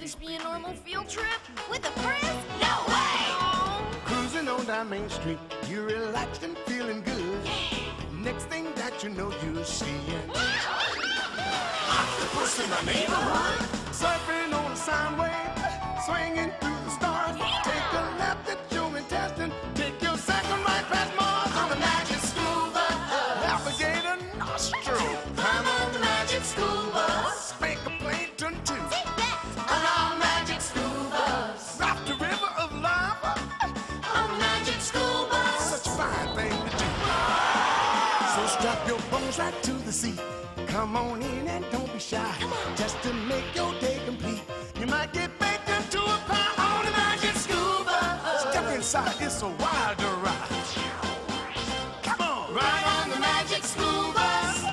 this be a normal field trip? With a friend? No way! Oh. Cruising on down Main Street, you're relaxed and feeling good. Next thing that you know, you're seeing octopus in the neighborhood. Surfing on a sound wave, swinging through the stars. Take a left at your intestine, take your second right past Mars on the magic school bus. Navigator nostril, climb on the magic school bus. Make a plankton too. On our magic school bus. Rock the river of lava on the magic school bus. Such a fine thing to do. So strap your bones right to the seat. Come on in and don't be shy. Just to make your day complete. You might get baked into a pie on the magic school bus. Step inside, it's a wild ride. Come on, ride on the magic school bus.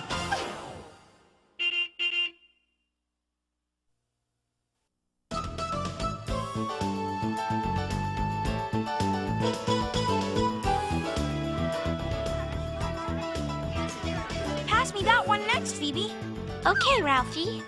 Pass me that one next, Phoebe. Okay, Ralphie.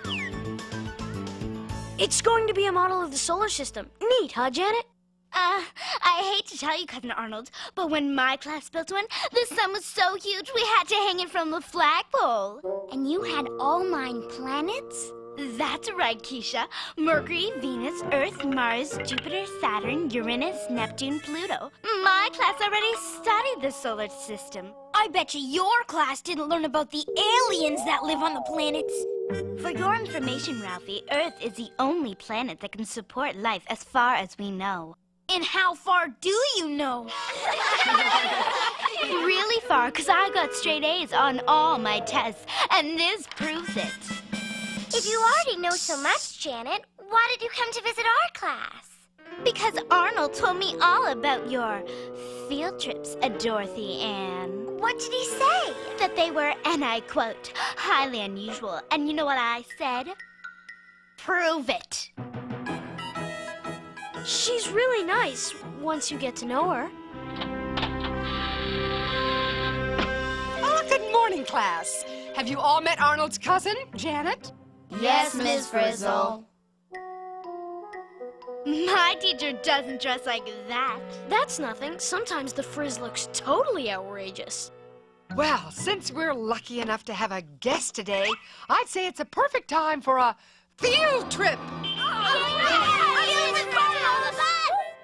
It's going to be a model of the solar system. Neat, huh, Janet? I hate to tell you, Cousin Arnold, but when my class built one, the sun was so huge we had to hang it from the flagpole. And you had all 9 planets? That's right, Keisha. Mercury, Venus, Earth, Mars, Jupiter, Saturn, Uranus, Neptune, Pluto. My class already studied the solar system. I bet you your class didn't learn about the aliens that live on the planets. For your information, Ralphie, Earth is the only planet that can support life as far as we know. And how far do you know? Really far, because I got straight A's on all my tests, and this proves it. If you already know so much, Janet, why did you come to visit our class? Because Arnold told me all about your field trips, Dorothy Ann. What did he say? That they were, and I quote, highly unusual. And you know what I said? Prove it. She's really nice once you get to know her. Oh, good morning, class. Have you all met Arnold's cousin, Janet? Yes, Ms. Frizzle. My teacher doesn't dress like that. That's nothing. Sometimes the frizz looks totally outrageous. Well, since we're lucky enough to have a guest today, I'd say it's a perfect time for a field trip.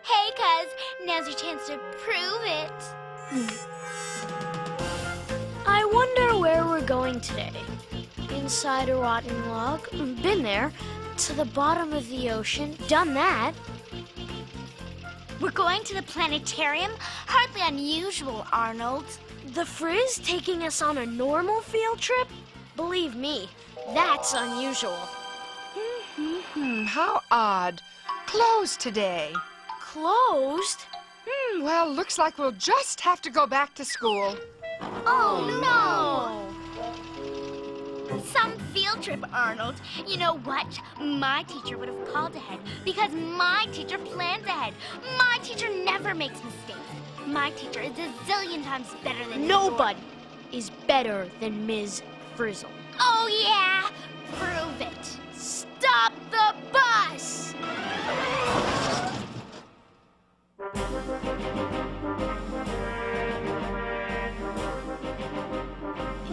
Hey, cuz, now's your chance to prove it. I wonder where we're going today. Inside a rotten log? Been there. To the bottom of the ocean? Done that. We're going to the planetarium? Hardly unusual, Arnold. The frizz taking us on a normal field trip? Believe me, that's unusual. How odd. Closed today. Closed? Well, looks like we'll just have to go back to school. Oh, no! Some field trip, Arnold. You know what? My teacher would have called ahead because my teacher plans ahead. My teacher never makes mistakes. My teacher is a zillion times better than Nobody is better than Ms. Frizzle. Oh, yeah? Prove it. Stop the bus!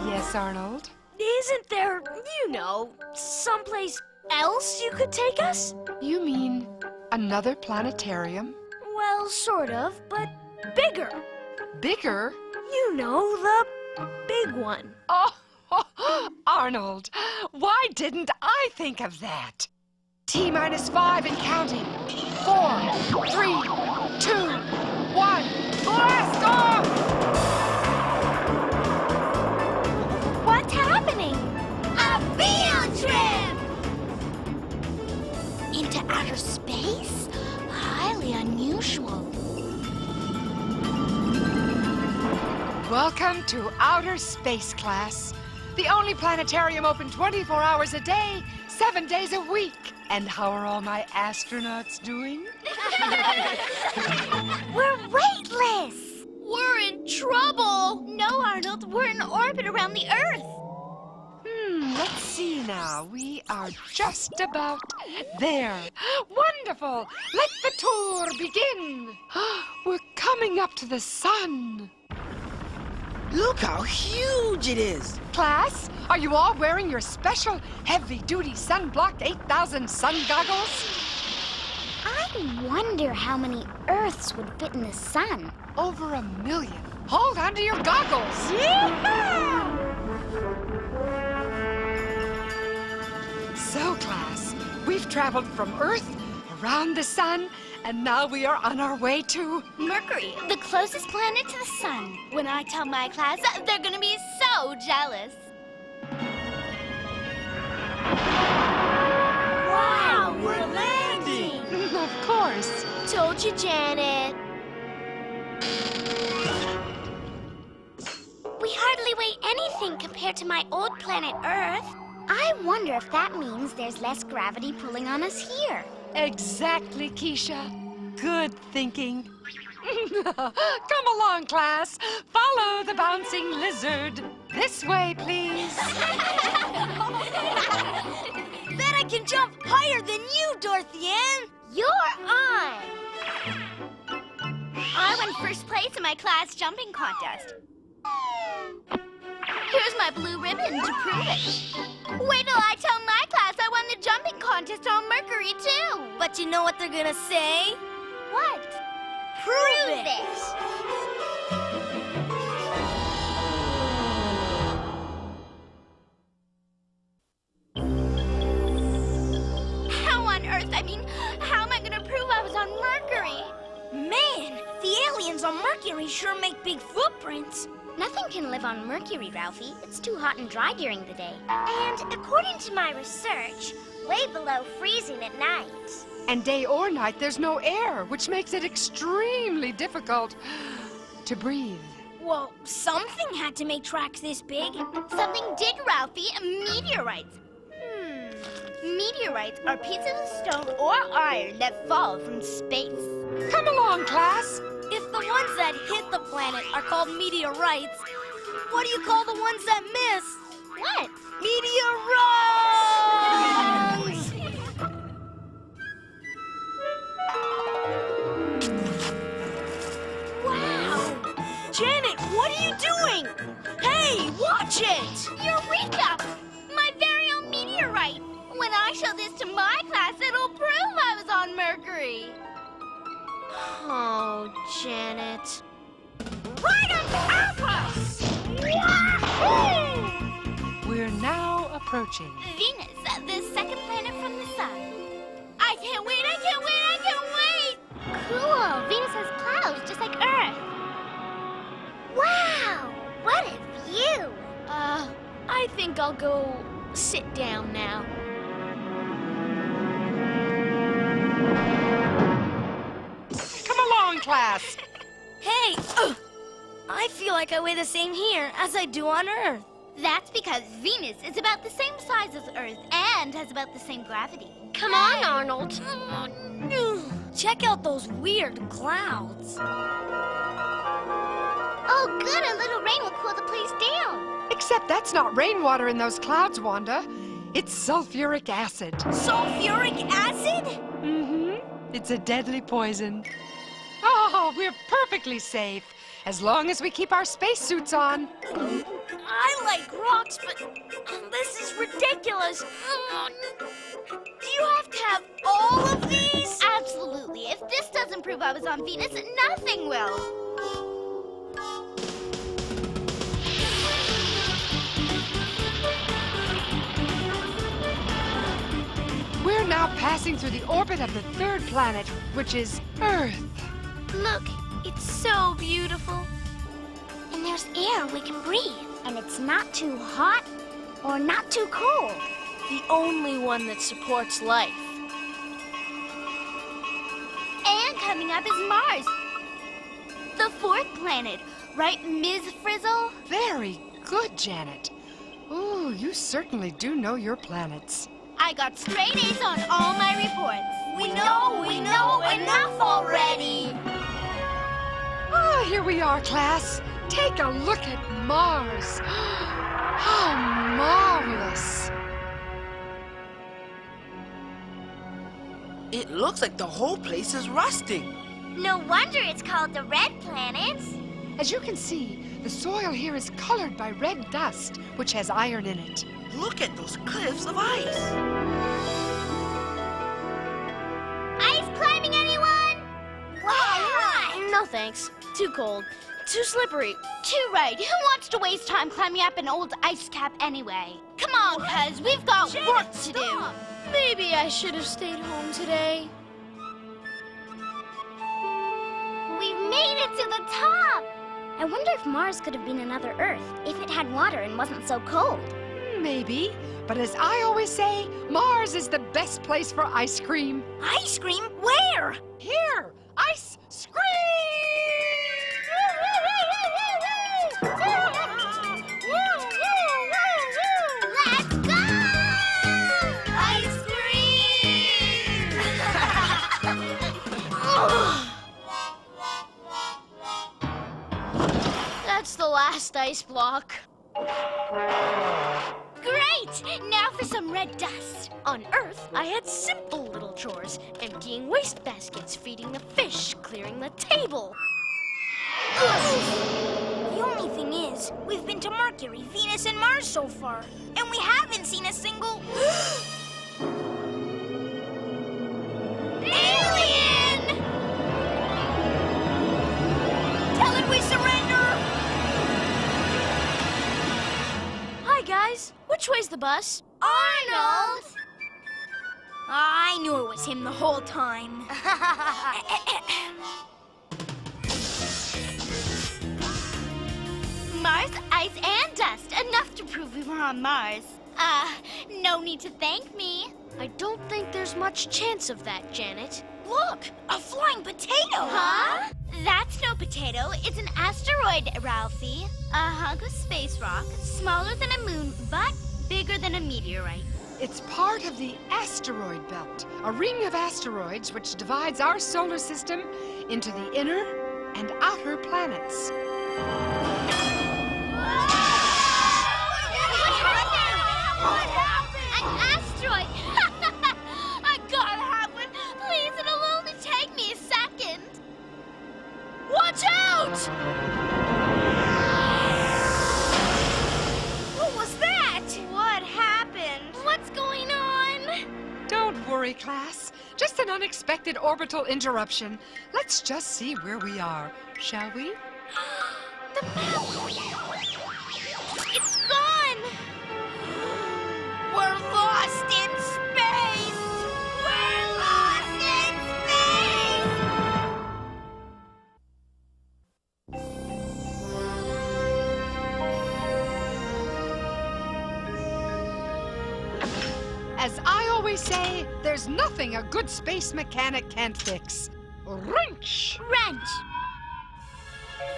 Yes, Arnold? Isn't there, someplace else you could take us? You mean another planetarium? Well, sort of, but bigger. Bigger? You know, the big one. Oh, Arnold, why didn't I think of that? T-5 and counting. 4, 3, 2, 1. Blast off! What's happening? A field trip! Into outer space? Highly unusual. Welcome to outer space, class. The only planetarium open 24 hours a day, 7 days a week. And how are all my astronauts doing? We're weightless! We're in trouble! No, Arnold, we're in orbit around the Earth. Let's see now. Now, we are just about there. Wonderful! Let the tour begin. We're coming up to the sun. Look how huge it is. Class, are you all wearing your special heavy-duty sunblock 8000 sun goggles? I wonder how many Earths would fit in the sun. Over 1 million. Hold on to your goggles. So, class, we've traveled from Earth, around the sun, and now we are on our way to... Mercury, the closest planet to the sun. When I tell my class, they're gonna be so jealous. Wow, we're landing! Of course. Told you, Janet. We hardly weigh anything compared to my old planet Earth. I wonder if that means there's less gravity pulling on us here. Exactly, Keisha. Good thinking. Come along, class. Follow the bouncing lizard. This way, please. Bet I can jump higher than you, Dorothy Ann! You're on. I won first place in my class jumping contest. Here's my blue ribbon to prove it. Wait till I tell my class I won the jumping contest on Mercury, too. But you know what they're gonna say? What? Prove it! How on earth, how am I gonna prove I was on Mercury? Man, the aliens on Mercury sure make big footprints. Nothing can live on Mercury, Ralphie. It's too hot and dry during the day. And according to my research, way below freezing at night. And day or night, there's no air, which makes it extremely difficult to breathe. Well, something had to make tracks this big. Something did, Ralphie. Meteorites. Meteorites are pieces of stone or iron that fall from space. Come along, class. If the ones that hit the planet are called meteorites, what do you call the ones that miss? What? Meteorites! Wow! Janet, what are you doing? Hey, watch it! Eureka! My very own meteorite. When I show this to my class, it'll prove I was on Mercury. Oh, Janet. Right on top of us! We're now approaching. Venus, the second planet from the sun. I can't wait, I can't wait, I can't wait! Cool. Venus has clouds just like Earth. Wow! What a view! I think I'll go sit down now. Come along, class. Hey, I feel like I weigh the same here as I do on Earth. That's because Venus is about the same size as Earth and has about the same gravity. Come on, Arnold. Check out those weird clouds. Oh, good. A little rain will cool the place down. Except that's not rainwater in those clouds, Wanda. It's sulfuric acid. Sulfuric acid? Mm-hmm. It's a deadly poison. Oh, we're perfectly safe, as long as we keep our spacesuits on. I like rocks, but this is ridiculous. Do you have to have all of these? Absolutely. If this doesn't prove I was on Venus, nothing will. We're now passing through the orbit of the third planet, which is Earth. Look, it's so beautiful. And there's air we can breathe. And it's not too hot or not too cold. The only one that supports life. And coming up is Mars. The fourth planet, right, Ms. Frizzle? Very good, Janet. Ooh, you certainly do know your planets. I got straight A's on all my reports. We know enough already. Ah, here we are, class. Take a look at Mars. How marvelous. It looks like the whole place is rusting. No wonder it's called the Red Planet. As you can see, the soil here is colored by red dust, which has iron in it. Look at those cliffs of ice. Ice climbing, anyone? Why? No thanks. Too cold. Too slippery. Too right. Who wants to waste time climbing up an old ice cap anyway? Come on, cuz we've got work to do. Maybe I should have stayed home today. We've made it to the top. I wonder if Mars could have been another Earth if it had water and wasn't so cold. Maybe, but as I always say, Mars is the best place for ice cream. Ice cream? Where? Here, ice scream! Let's go! Ice cream! That's the last ice block. Great! Now for some red dust. On Earth, I had simple little chores. Emptying waste baskets, feeding the fish, clearing the table. The only thing is, we've been to Mercury, Venus, and Mars so far, and we haven't seen a single... Alien! Tell it we surrender! Hi, guys. Which way's the bus? Arnold! I knew it was him the whole time. Mars, ice, and dust. Enough to prove we were on Mars. No need to thank me. I don't think there's much chance of that, Janet. Look, a flying potato! Huh? That's no potato. It's an asteroid, Ralphie. A hunk of space rock, smaller than a moon, but bigger than a meteorite. It's part of the asteroid belt, a ring of asteroids which divides our solar system into the inner and outer planets. What happened? An asteroid! I gotta have one. Please, it'll only take me a second. Watch out! What was that? What happened? What's going on? Don't worry, class. Just an unexpected orbital interruption. Let's just see where we are, shall we? The map! It's gone! We're lost in space! We're lost in space! As I always say, there's nothing a good space mechanic can't fix. Wrench! Wrench!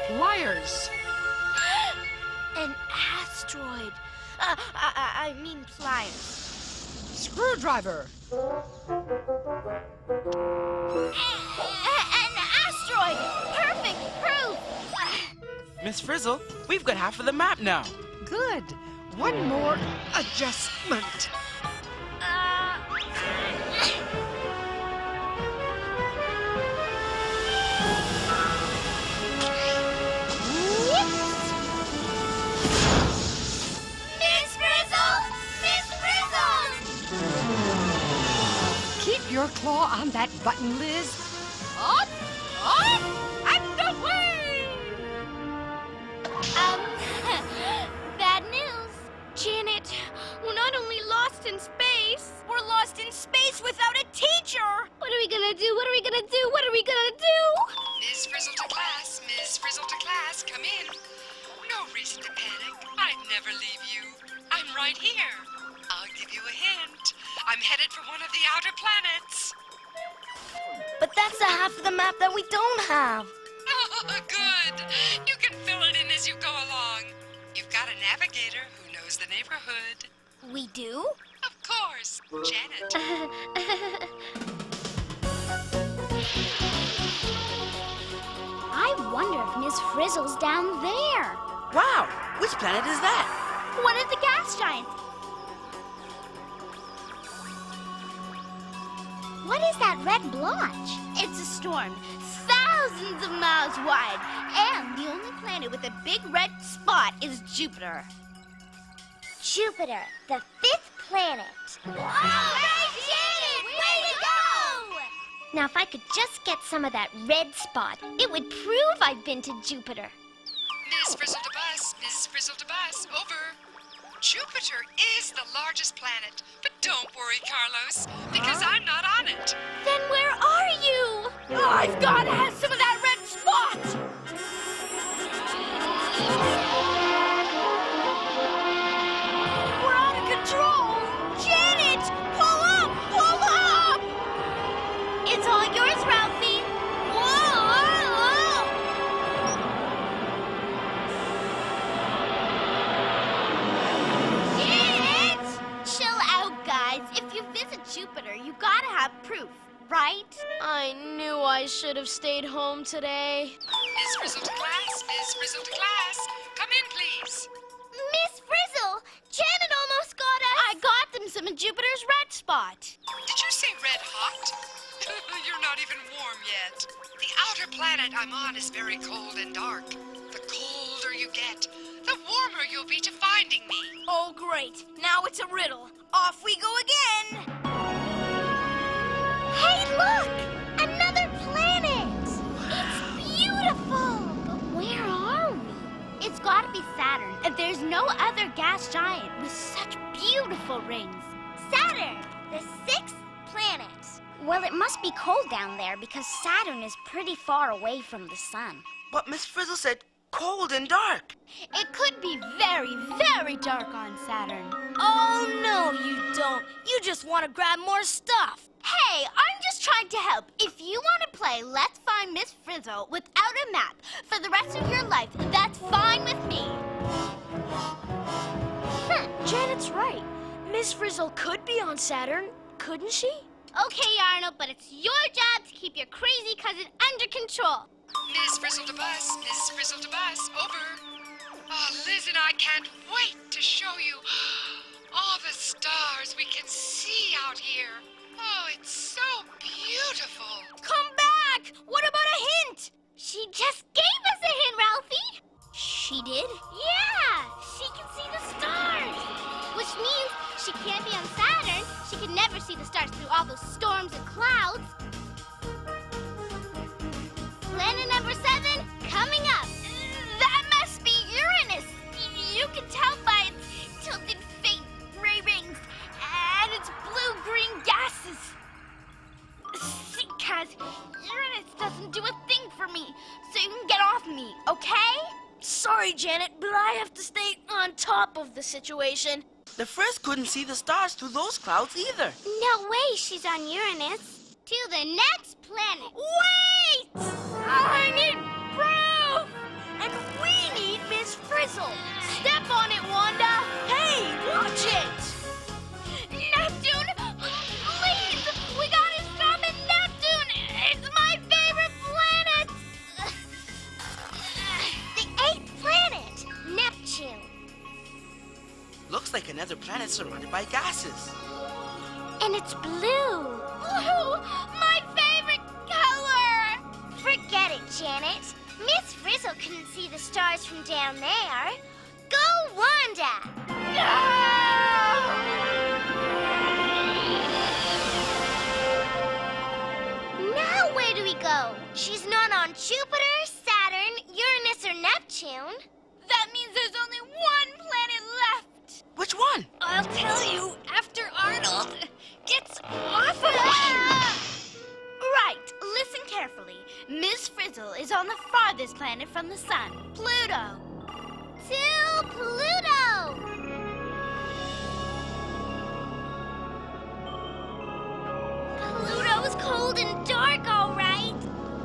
Pliers! An asteroid. I mean pliers. Screwdriver! An asteroid! Perfect proof! Miss Frizzle, we've got half of the map now. Good. One more adjustment. Miss Frizzle! Miss Frizzle! Keep your claw on that button, Liz. Up, up, and away! Bad news. Janet, we're not only lost in space. We're lost in space without a teacher! What are we gonna do? What are we gonna do? What are we gonna do? Miss Frizzle to class, Miss Frizzle to class, come in. No reason to panic. I'd never leave you. I'm right here. I'll give you a hint. I'm headed for one of the outer planets. But that's the half of the map that we don't have. Oh, good. You can fill it in as you go along. You've got a navigator who knows the neighborhood. We do? Of course, Janet. I wonder if Miss Frizzle's down there. Wow, which planet is that? One of the gas giants. What is that red blotch? It's a storm, thousands of miles wide, and the only planet with a big red spot is Jupiter. Jupiter, the 5th planet. Oh, I did it! Way to go! Now, if I could just get some of that red spot, it would prove I've been to Jupiter. Miss Frizzle to Bus, Miss Frizzle to Bus, over. Jupiter is the largest planet, but don't worry, Carlos, because I'm not on it. Then where are you? I've got to have some of that red spot! We're out of control! Janet! Pull up! Pull up! It's all yours, Ralphie! Whoa! Janet! Chill out, guys. If you visit Jupiter, you gotta have proof, right? I knew I should have stayed home today. Miss Frizzle to class, Miss Frizzle to class. Come in, please. Miss Frizzle, Janet almost got us. I got them some of Jupiter's red spot. Did you say red hot? You're not even warm yet. The outer planet I'm on is very cold and dark. The colder you get, the warmer you'll be to finding me. Oh, great. Now it's a riddle. Off we go again. Hey, look! Another planet! It's beautiful! But where are we? It's gotta be Saturn. And there's no other gas giant with such beautiful rings. Saturn, the 6th planet. Well, it must be cold down there because Saturn is pretty far away from the sun. But Miss Frizzle said cold and dark. It could be very, very dark on Saturn. Oh, no, you don't. You just want to grab more stuff. Hey, I'm just trying to help. If you want to play Let's Find Miss Frizzle without a map for the rest of your life, that's fine with me. Janet's right. Miss Frizzle could be on Saturn, couldn't she? Okay, Arnold, but it's your job to keep your crazy cousin under control. Miss Frizzle to Bus, Miss Frizzle to Bus, over. Oh, Liz and I can't wait to show you all the stars we can see out here. Oh, it's so beautiful. Come back! What about a hint? She just gave us a hint, Ralphie. She did? Yeah, she can see the stars. Which means she can't be on Saturn. She can never see the stars through all those storms and clouds. Planet number 7, coming up. That must be Uranus. You can tell by its tilted faint gray rings and its blue-green gases. See, Kaz, Uranus doesn't do a thing for me, so you can get off me, okay? Sorry, Janet, but I have to stay on top of the situation. The Frizz couldn't see the stars through those clouds either. No way she's on Uranus. To the next planet. Wait! I need proof! And we need Miss Frizzle. Step on it, Wanda! Hey, watch it! Neptune! Please! We gotta stop at Neptune! It's my favorite planet! The 8th planet, Neptune. Looks like another planet surrounded by gases. And it's blue. Blue! My favorite color! Forget it, Janet. Miss Frizzle couldn't see the stars from down there. Go, Wanda! Now where do we go? She's not on Jupiter, Saturn, Uranus, or Neptune. That means there's only one planet left! Which one? I'll tell you after Arnold gets off of me! Right, listen carefully. Miss Frizzle is on the farthest planet from the sun, Pluto. To Pluto! Pluto's cold and dark, all right.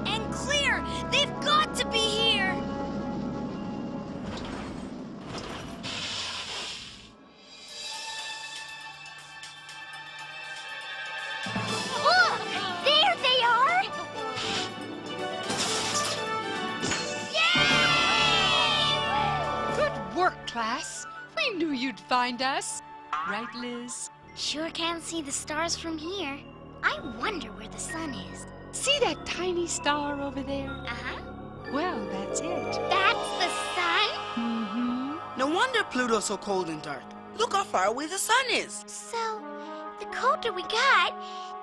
And clear! They've got to be here! Look! There they are! Good work, class. We knew you'd find us. Right, Liz? Sure can't see the stars from here. I wonder where the sun is. See that tiny star over there? Uh-huh. Well, that's it. That's the sun? Mm-hmm. No wonder Pluto's so cold and dark. Look how far away the sun is. So, the colder we got,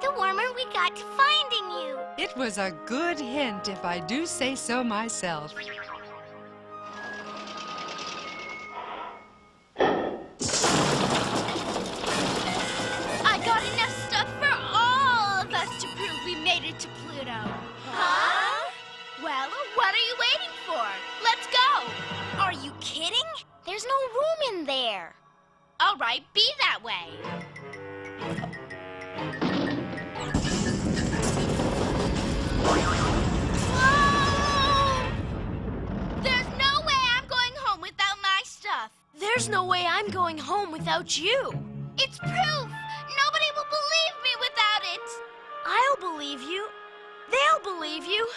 the warmer we got to finding you. It was a good hint, if I do say so myself. I got enough stuff for all of us to prove we made it to Pluto. Huh? Well, what are you waiting for? Let's go. Are you kidding? There's no room in there. All right, be that way. Whoa! There's no way I'm going home without my stuff. There's no way I'm going home without you. It's proof. Nobody will believe me without it. I'll believe you. They'll believe you.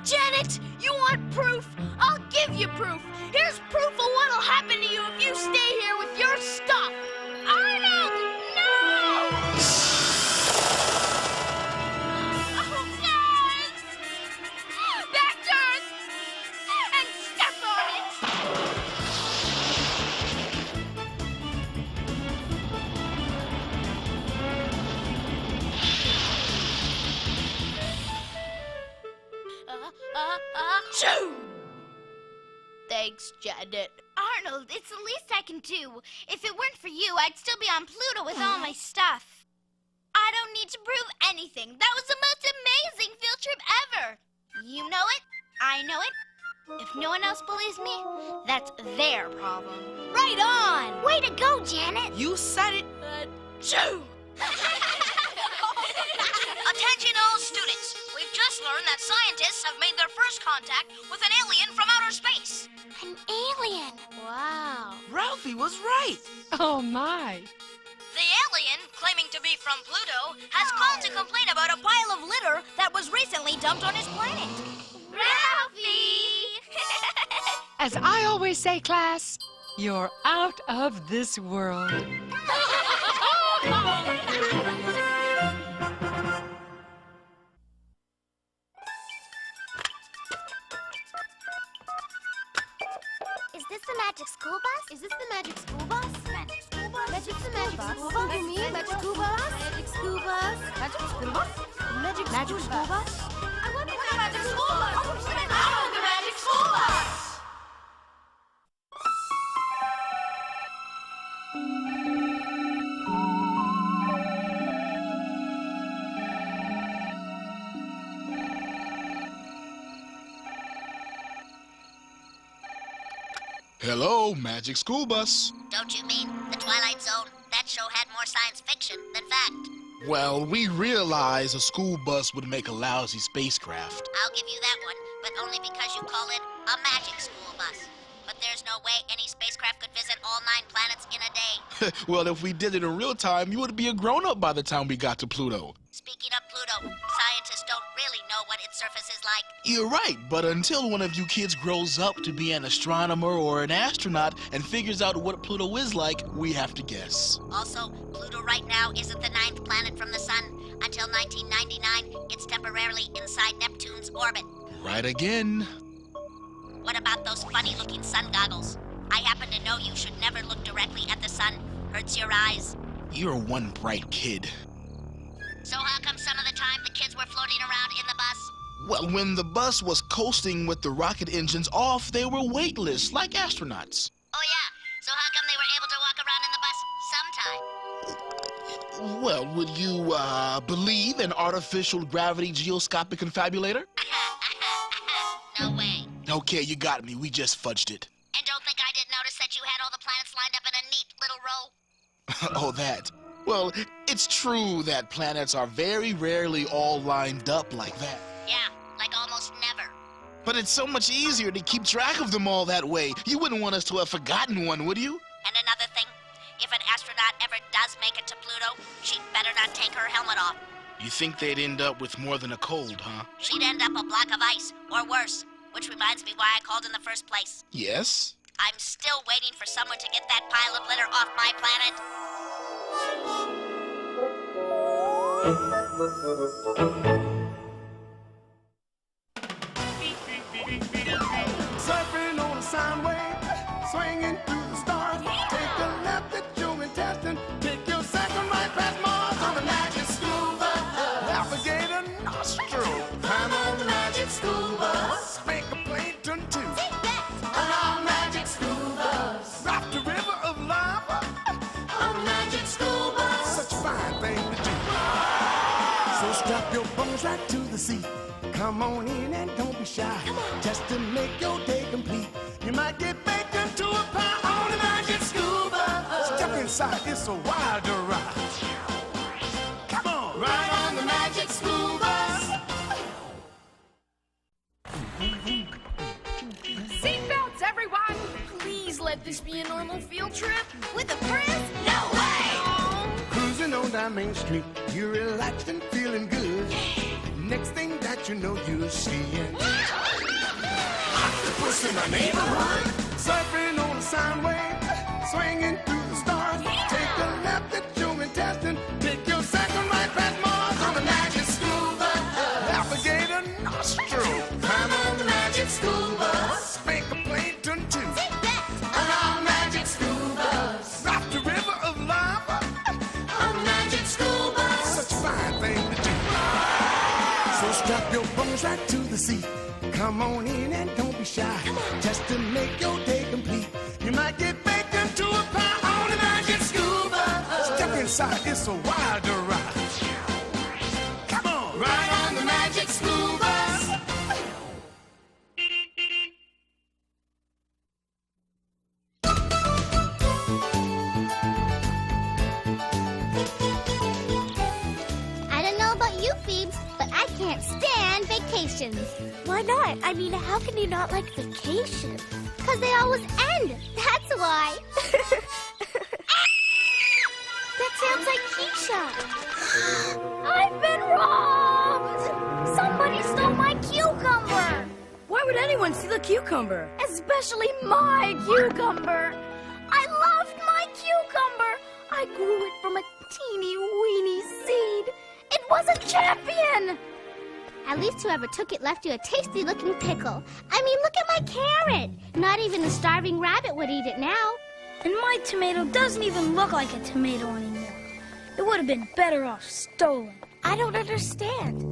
Janet, you want proof? I'll give you proof. Here's proof of what'll happen to you if you stay here with your stuff. Arnold, no! Oh, guys! Back to Earth! And step on it! Shoo! Thanks, Janet. Arnold, it's the least I can do. If it weren't for you, I'd still be on Pluto with all my stuff. I don't need to prove anything. That was the most amazing field trip ever. You know it. I know it. If no one else believes me, that's their problem. Right on! Way to go, Janet. You said it. Shoo! Attention all students. We've just learned that scientists have made their first contact with an alien from outer space. An alien. Wow. Ralphie was right. Oh, my. The alien, claiming to be from Pluto, has called to complain about a pile of litter that was recently dumped on his planet. Ralphie! As I always say, class, you're out of this world. Is this the magic school bus? Is this the magic school bus? Magic school bus? Magic the magic school bus? You mean magic school bus? Magic school bus? Magic school bus? Magic school bus? I wonder where the magic school bus. Oh, the magic school bus. Hello, Magic School Bus. Don't you mean the Twilight Zone? That show had more science fiction than fact. Well, we realize a school bus would make a lousy spacecraft. I'll give you that one, but only because you call it a magic school bus. But there's no way any spacecraft could visit all 9 planets in a day. Well, if we did it in real time, you would be a grown-up by the time we got to Pluto. Speaking of Pluto, scientists don't really know what its surface is like. You're right, but until one of you kids grows up to be an astronomer or an astronaut and figures out what Pluto is like, we have to guess. Also, Pluto right now isn't the 9th planet from the sun. Until 1999, it's temporarily inside Neptune's orbit. Right again. What about those funny-looking sun goggles? I happen to know you should never look directly at the sun. Hurts your eyes. You're one bright kid. So how come some of the time the kids were floating around in the bus? Well, when the bus was coasting with the rocket engines off, they were weightless, like astronauts. Oh yeah, so how come they were able to walk around in the bus sometime? Well, would you, believe an artificial gravity geoscopic confabulator? No way. Okay, you got me. We just fudged it. And don't think I didn't notice that you had all the planets lined up in a neat little row. Oh, that. Well, it's true that planets are very rarely all lined up like that. Yeah, like almost never. But it's so much easier to keep track of them all that way. You wouldn't want us to have forgotten one, would you? And another thing, if an astronaut ever does make it to Pluto, she'd better not take her helmet off. You think they'd end up with more than a cold, huh? She'd end up a block of ice, or worse. Which reminds me why I called in the first place. Yes? I'm still waiting for someone to get that pile of litter off my planet. Surfing on a sound wave, swinging through the stars. Take a left at your intestine. Take your second right past Mars on the magic school bus. Alligator nostril. Climb on the magic school bus. Spank a Plankton too. On our magic school bus. Rock the river of lava. On the magic school bus. Such a fine thing to do. So strap your bones right to the seat. Come on in and don't be shy. Just to make your day complete. You might get baked into a pie on the magic school bus. Step inside, it's a wilder ride. Come on, ride on the magic school bus. Seatbelts, everyone! Please let this be a normal field trip. With a Frizz? No way! Cruising on down Main Street, you're relaxed and feeling good. Next thing that you know, you're seeing octopus in the neighborhood. Surfing on a sound wave, swinging through the stars. Take a left at your intestine. Take your second right past Mars on the magic school bus. Alligator nostril. Climb on the magic school bus. Spank a Plankton too. On our magic school bus. Rock the river of lava. On the magic school bus. Such a fine thing to do. So strap your bones right to the seat. Come on in and don't be shy. Just to make your day complete. You might get baked into a pie on the magic school bus. Step inside, it's a wilder ride. Come on, ride on the magic school bus. I don't know about you, Phoebes, but I can't stand vacations. Why not? I mean, how can you not like vacation? Because they always end. That's why. That sounds like Keisha. I've been robbed! Somebody stole my cucumber! Why would anyone steal a cucumber? Especially my cucumber! I loved my cucumber! I grew it from a teeny weeny seed! It was a champion! At least whoever took it left you a tasty-looking pickle. I mean, look at my carrot. Not even the starving rabbit would eat it now. And my tomato doesn't even look like a tomato anymore. It would have been better off stolen. I don't understand.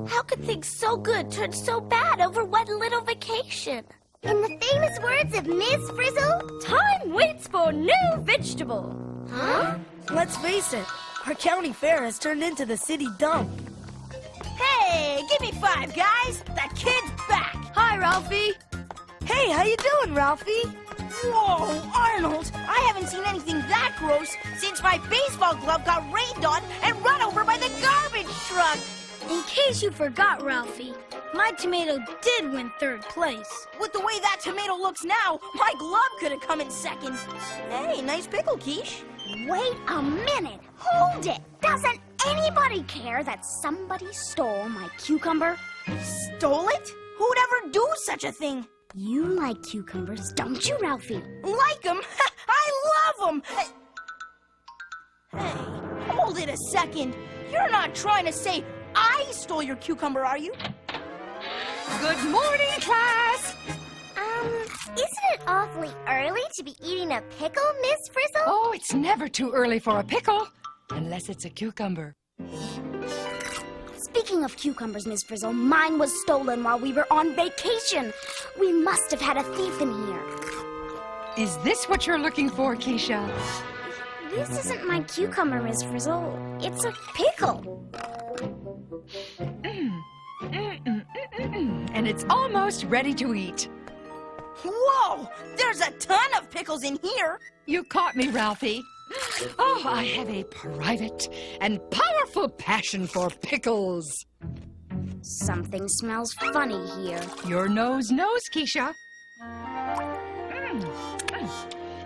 How could things so good turn so bad over one little vacation? In the famous words of Ms. Frizzle, Time waits for new vegetable. huh? Let's face it, our county fair has turned into the city dump. Hey, give me 5, guys. The kid's back. Hi, Ralphie. Hey, how you doing, Ralphie? Whoa, Arnold! I haven't seen anything that gross since my baseball glove got rained on and run over by the garbage truck. In case you forgot, Ralphie, my tomato did win 3rd place. With the way that tomato looks now, my glove could have come in second. Hey, nice pickle, Quiche. Wait a minute. Hold it. Doesn't anybody care that somebody stole my cucumber? Stole it? Who'd ever do such a thing? You like cucumbers, don't you, Ralphie? Like them? I love them! Hey, hold it a second. You're not trying to say I stole your cucumber, are you? Good morning, class. Isn't it awfully early to be eating a pickle, Miss Frizzle? Oh, it's never too early for a pickle, unless it's a cucumber. Speaking of cucumbers, Miss Frizzle, mine was stolen while we were on vacation. We must have had a thief in here. Is this what you're looking for, Keisha? This isn't my cucumber, Miss Frizzle. It's a pickle. And it's almost ready to eat. Whoa! There's a ton of pickles in here. You caught me, Ralphie. Oh, I have a private and powerful passion for pickles. Something smells funny here. Your nose knows, Keisha.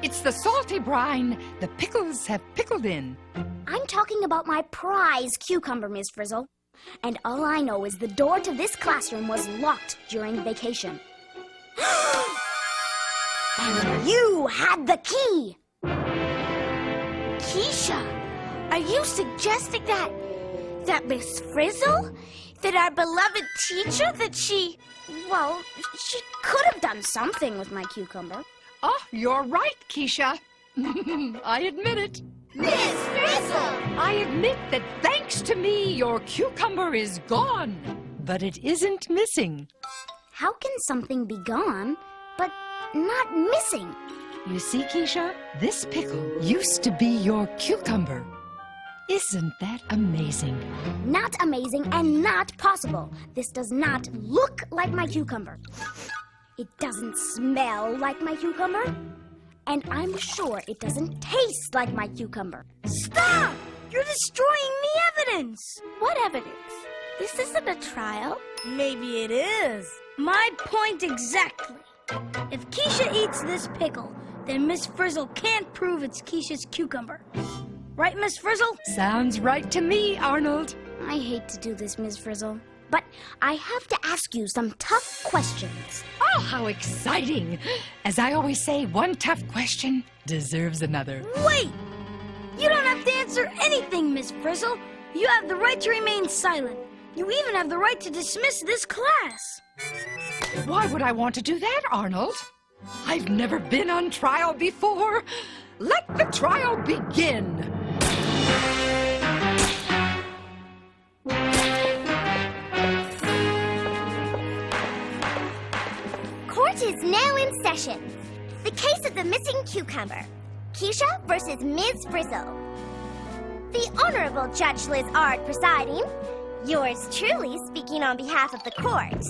It's the salty brine the pickles have pickled in. I'm talking about my prize cucumber, Miss Frizzle. And all I know is the door to this classroom was locked during vacation. And you had the key! Keisha, are you suggesting that That Miss Frizzle? That our beloved teacher, that she could have done something with my cucumber. Oh, you're right, Keisha. I admit it. Miss Frizzle! I admit that thanks to me, your cucumber is gone. But it isn't missing. How can something be gone, but not missing? You see, Keisha, this pickle used to be your cucumber. Isn't that amazing? Not amazing and not possible. This does not look like my cucumber. It doesn't smell like my cucumber. And I'm sure it doesn't taste like my cucumber. Stop! You're destroying the evidence. What evidence? This isn't a trial. Maybe it is. My point exactly. If Keisha eats this pickle, then Miss Frizzle can't prove it's Keisha's cucumber. Right, Miss Frizzle? Sounds right to me, Arnold. I hate to do this, Miss Frizzle, but I have to ask you some tough questions. Oh, how exciting! As I always say, one tough question deserves another. Wait! You don't have to answer anything, Miss Frizzle. You have the right to remain silent. You even have the right to dismiss this class. Why would I want to do that, Arnold? I've never been on trial before. Let the trial begin. Court is now in session. The case of the missing cucumber. Keisha versus Ms. Frizzle. The Honorable Judge Liz Ard presiding. Yours truly speaking on behalf of the court.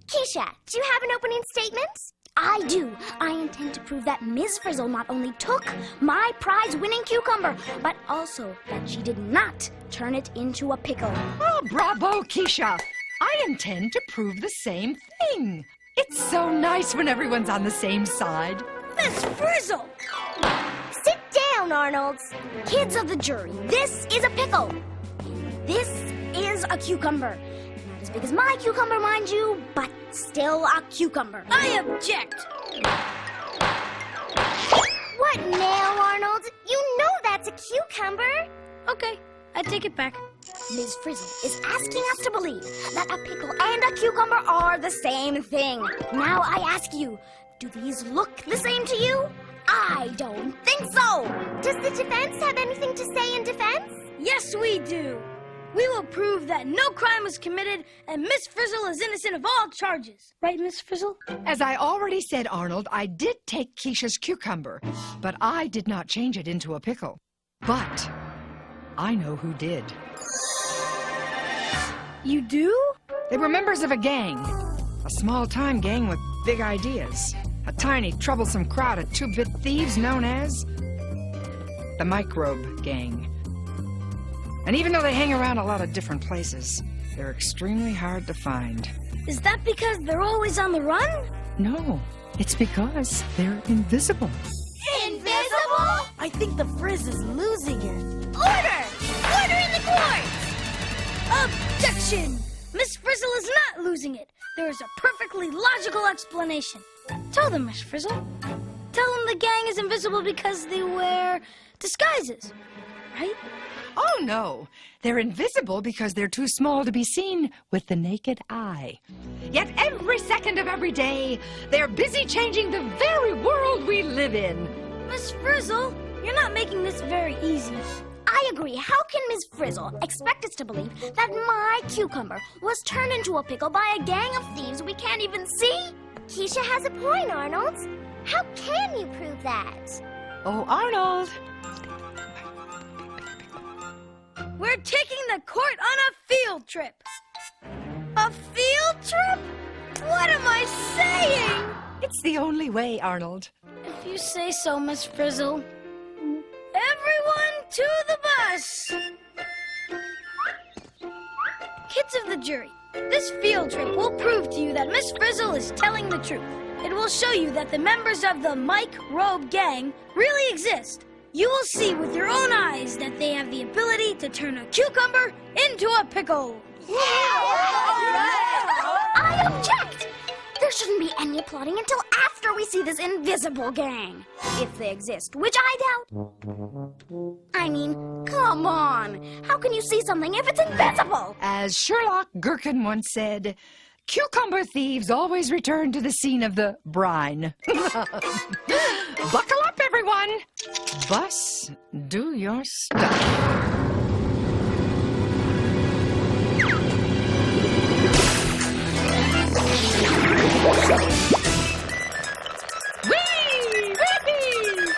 Keisha, do you have an opening statement? I do. I intend to prove that Ms. Frizzle not only took my prize-winning cucumber, but also that she did not turn it into a pickle. Oh, bravo, Keisha. I intend to prove the same thing. It's so nice when everyone's on the same side. Miss Frizzle! Sit down, Arnold. Kids of the jury, this is a pickle. This is a cucumber. Not as big as my cucumber, mind you, but still a cucumber. I object! What now, Arnold? You know that's a cucumber. Okay, I take it back. Ms. Frizzle is asking us to believe that a pickle and a cucumber are the same thing. Now I ask you, do these look the same to you? I don't think so. Does the defense have anything to say in defense? Yes, we do. We will prove that no crime was committed and Miss Frizzle is innocent of all charges. Right, Miss Frizzle? As I already said, Arnold, I did take Keisha's cucumber, but I did not change it into a pickle. But I know who did. You do? They were members of a gang. A small-time gang with big ideas. A tiny, troublesome crowd of two-bit thieves known as the Microbe Gang. And even though they hang around a lot of different places, they're extremely hard to find. Is that because they're always on the run? No, it's because they're invisible. Invisible? I think the Frizz is losing it. Order! Order in the court! Objection! Miss Frizzle is not losing it. There is a perfectly logical explanation. Tell them, Miss Frizzle. Tell them the gang is invisible because they wear disguises, right? Oh, no. They're invisible because they're too small to be seen with the naked eye. Yet every second of every day, they're busy changing the very world we live in. Miss Frizzle, you're not making this very easy. I agree. How can Ms. Frizzle expect us to believe that my cucumber was turned into a pickle by a gang of thieves we can't even see? Keisha has a point, Arnold. How can you prove that? Oh, Arnold. We're taking the court on a field trip. A field trip? What am I saying? It's the only way, Arnold. If you say so, Miss Frizzle. Everyone to the bus! Kids of the jury, this field trip will prove to you that Miss Frizzle is telling the truth. It will show you that the members of the Microbe Gang really exist. You will see with your own eyes that they have the ability to turn a cucumber into a pickle. I object! The There shouldn't be any applauding until after we see this invisible gang. If they exist, which I doubt. I mean, come on. How can you see something if it's invisible? As Sherlock Gherkin once said, cucumber thieves always return to the scene of the brine. Buckle up, everyone. Bus, do your stuff. Whee! Whee!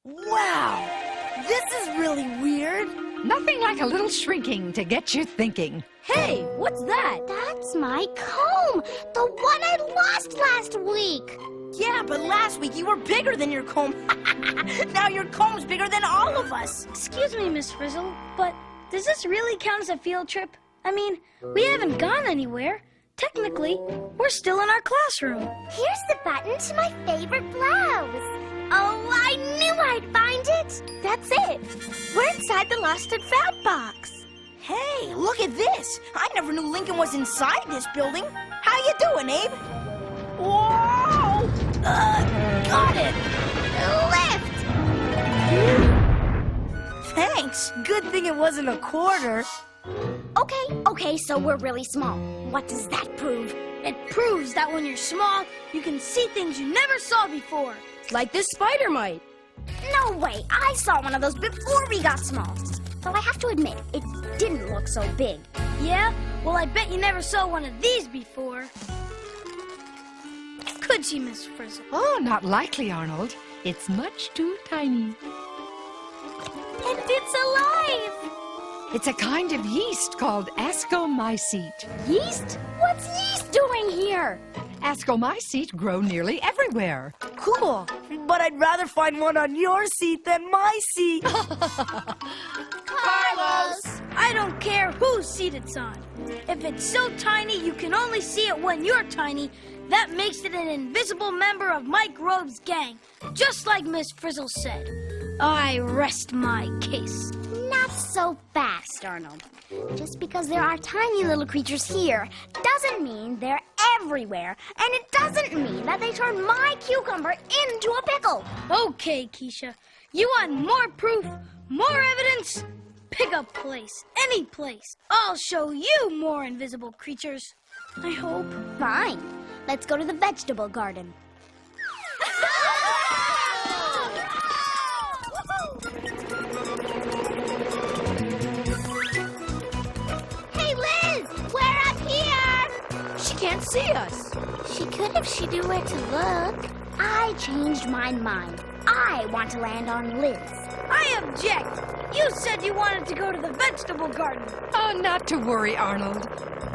Wow, this is really weird. Nothing like a little shrinking to get you thinking. Hey, what's that? That's my comb, the one I lost last week. Yeah, but last week you were bigger than your comb. Now your comb's bigger than all of us. Excuse me, Miss Frizzle, but does this really count as a field trip? I mean, we haven't gone anywhere. Technically, we're still in our classroom. Here's the button to my favorite blouse. Oh, I knew I'd find it. That's it. We're inside the lost and found box. Hey, look at this. I never knew Lincoln was inside this building. How you doing, Abe? Whoa! Got it. Lift. Thanks. Good thing it wasn't a quarter. Okay, so we're really small. What does that prove? It proves that when you're small, you can see things you never saw before. Like this spider mite. No way. I saw one of those before we got small. Though I have to admit, it didn't look so big. Yeah? Well, I bet you never saw one of these before. Could she, Miss Frizzle? Oh, not likely, Arnold. It's much too tiny. And it's alive. It's a kind of yeast called ascomycete. Yeast? What's yeast doing here? Ascomycete grow nearly everywhere. Cool. But I'd rather find one on your seat than my seat. Carlos! I don't care whose seat it's on. If it's so tiny you can only see it when you're tiny, that makes it an invisible member of Mike Robe's gang. Just like Miss Frizzle said. I rest my case. Not so fast, Arnold. Just because there are tiny little creatures here doesn't mean they're everywhere. And it doesn't mean that they turn my cucumber into a pickle. Okay, Keisha. You want more proof, more evidence? Pick a place, any place. I'll show you more invisible creatures. I hope. Fine. Let's go to the vegetable garden. Hey, Liz! We're up here! She can't see us. She could if she knew where to look. I changed my mind. I want to land on Liz. I object. You said you wanted to go to the vegetable garden. Oh, not to worry, Arnold.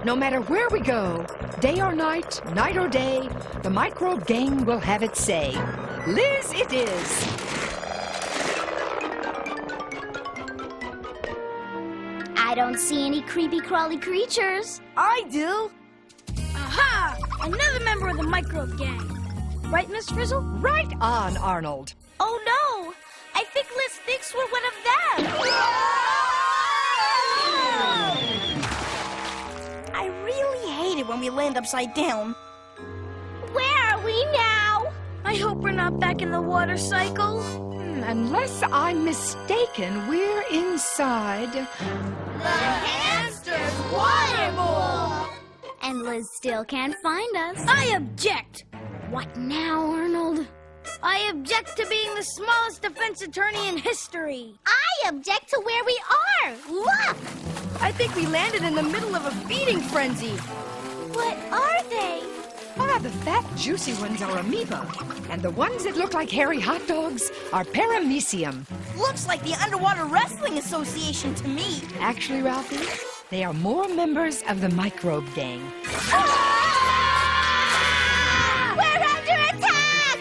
No matter where we go, day or night or day, the microbe gang will have its say. Liz it is. I don't see any creepy crawly creatures. I do. Aha! Another member of the microbe gang. Right, Miss Frizzle? Right on, Arnold. Oh, no. I think Liz thinks we're one of them. I really hate it when we land upside down. Where are we now? I hope we're not back in the water cycle. Unless I'm mistaken, we're inside. The hamster's water bowl. And Liz still can't find us. I object. What now, Arnold? I object to being the smallest defense attorney in history. I object to where we are. Look! I think we landed in the middle of a feeding frenzy. What are they? Ah, the fat, juicy ones are amoeba. And the ones that look like hairy hot dogs are paramecium. Looks like the Underwater Wrestling Association to me. Actually, Ralphie, they are more members of the microbe gang. We're under attack!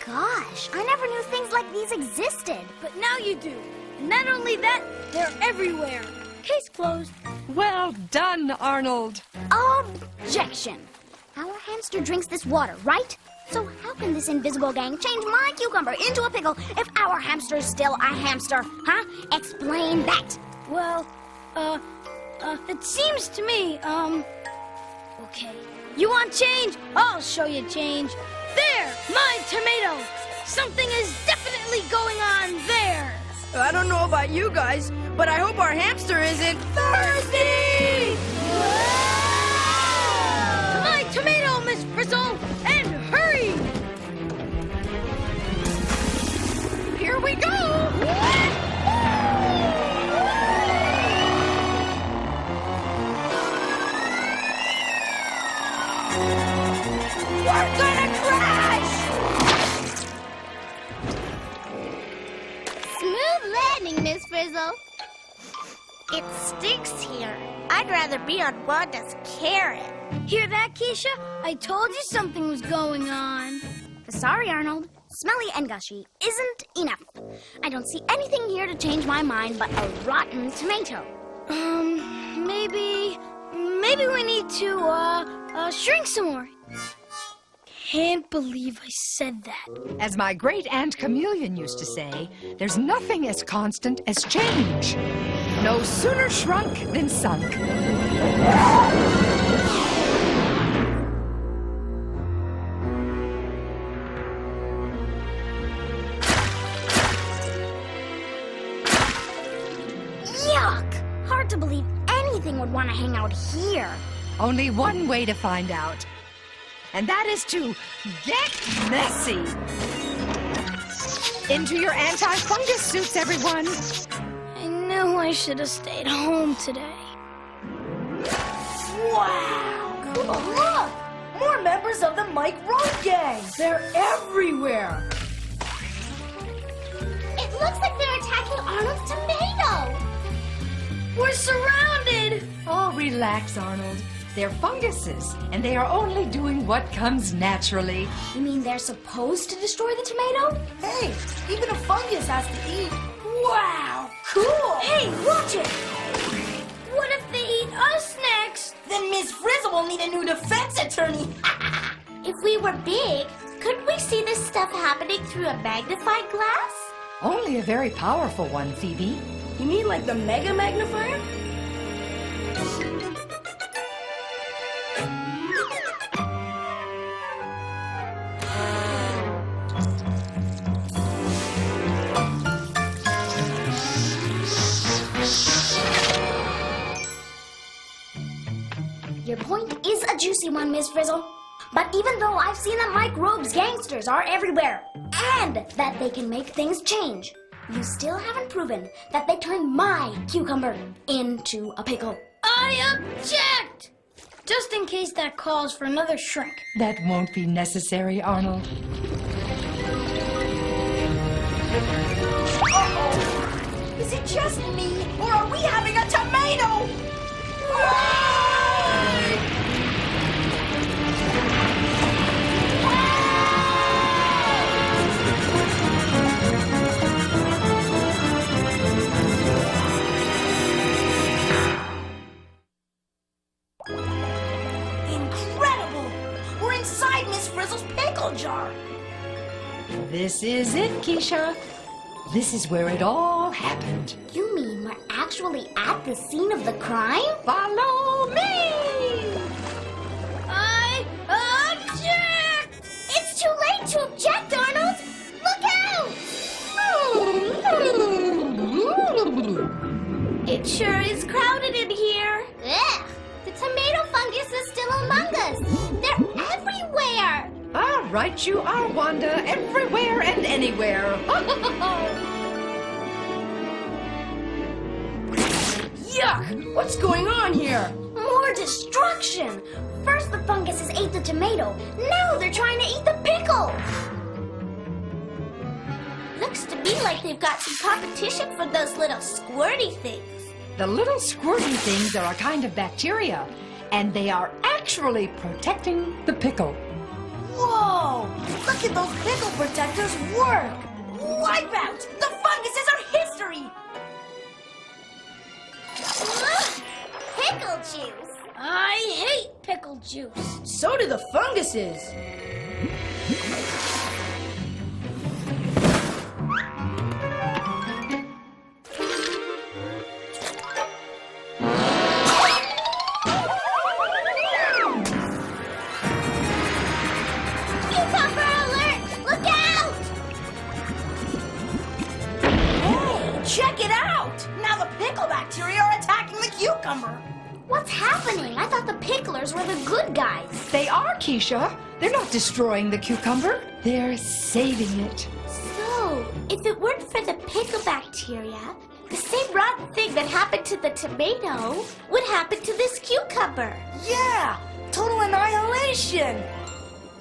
Gosh, I never knew things like these existed. But now you do. And not only that, they're everywhere. Case closed. Well done, Arnold. Objection. Our hamster drinks this water, right? So how can this invisible gang change my cucumber into a pickle if our hamster is still a hamster? Huh? Explain that. Well, it seems to me, okay. You want change? I'll show you change. There, my tomato. Something is definitely going on there. I don't know about you guys, but I hope our hamster isn't thirsty! My tomato, Miss Frizzle, and hurry! Here we go! We're gonna crash! Smooth landing, Miss Frizzle. It stinks here. I'd rather be on Wanda's carrot. Hear that, Keisha? I told you something was going on. Sorry, Arnold. Smelly and gushy isn't enough. I don't see anything here to change my mind but a rotten tomato. Maybe we need to, shrink some more. Can't believe I said that. As my great-aunt Chameleon used to say, there's nothing as constant as change. No sooner shrunk than sunk. Yuck! Hard to believe anything would want to hang out here. Only one way to find out. And that is to get messy. Into your anti-fungus suits, everyone. I knew I should have stayed home today. Wow! Look! More members of the Mike Road Gang! They're everywhere! It looks like they're attacking Arnold's tomato. We're surrounded! Oh, relax, Arnold. They're funguses, and they are only doing what comes naturally. You mean they're supposed to destroy the tomato? Hey, even a fungus has to eat. Wow! Cool! Hey, watch it! What if they eat us next? Then Miss Frizzle will need a new defense attorney. If we were big, could we see this stuff happening through a magnifying glass? Only a very powerful one, Phoebe. You mean like the mega magnifier? Your point is a juicy one, Miss Frizzle. But even though I've seen that Mike Robe's gangsters are everywhere, and that they can make things change, you still haven't proven that they turned my cucumber into a pickle. I object! Just in case that calls for another shrink. That won't be necessary, Arnold. Uh-oh! Is it just me, or are we having a tomato? Incredible! We're inside Miss Frizzle's pickle jar. This is it, Keisha. This is where it all happened. You mean we're actually at the scene of the crime? Follow me! I object! It's too late to object, Arnold! Look out! It sure is crowded in here. Ugh! The tomato fungus is still among us. They're everywhere. All right, you are, Wanda, everywhere and anywhere. Yuck! What's going on here? More destruction! First the funguses ate the tomato, now they're trying to eat the pickle! Looks to me like they've got some competition for those little squirty things. The little squirty things are a kind of bacteria, and they are actually protecting the pickle. Whoa! Look at those pickle protectors work! Wipe out! The funguses are history! Ugh, pickle juice. I hate pickle juice. So do the funguses. Cucumber alert! Look out! Hey, check it out! Now the pickle bacteria are attacking the cucumber. What's happening? I thought the picklers were the good guys. They are, Keisha. They're not destroying the cucumber. They're saving it. So, if it weren't for the pickle bacteria, the same rotten thing that happened to the tomato would happen to this cucumber. Yeah, total annihilation.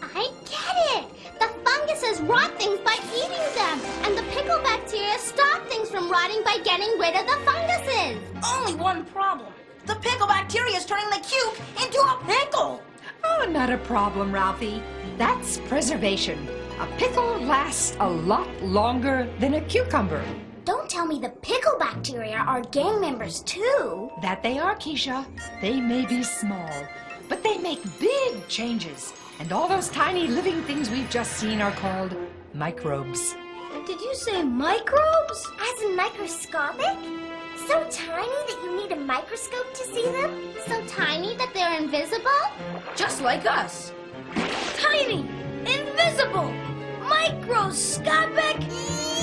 I get it! The funguses rot things by eating them, and the pickle bacteria stop things from rotting by getting rid of the funguses. Only one problem. The pickle bacteria is turning the cuke into a pickle. Oh, not a problem, Ralphie. That's preservation. A pickle lasts a lot longer than a cucumber. Don't tell me the pickle bacteria are gang members too. That they are, Keisha. They may be small, but they make big changes. And all those tiny living things we've just seen are called microbes. Did you say microbes? As in microscopic? So tiny that you need a microscope to see them? So tiny that they're invisible? Just like us. Tiny, invisible, microscopic,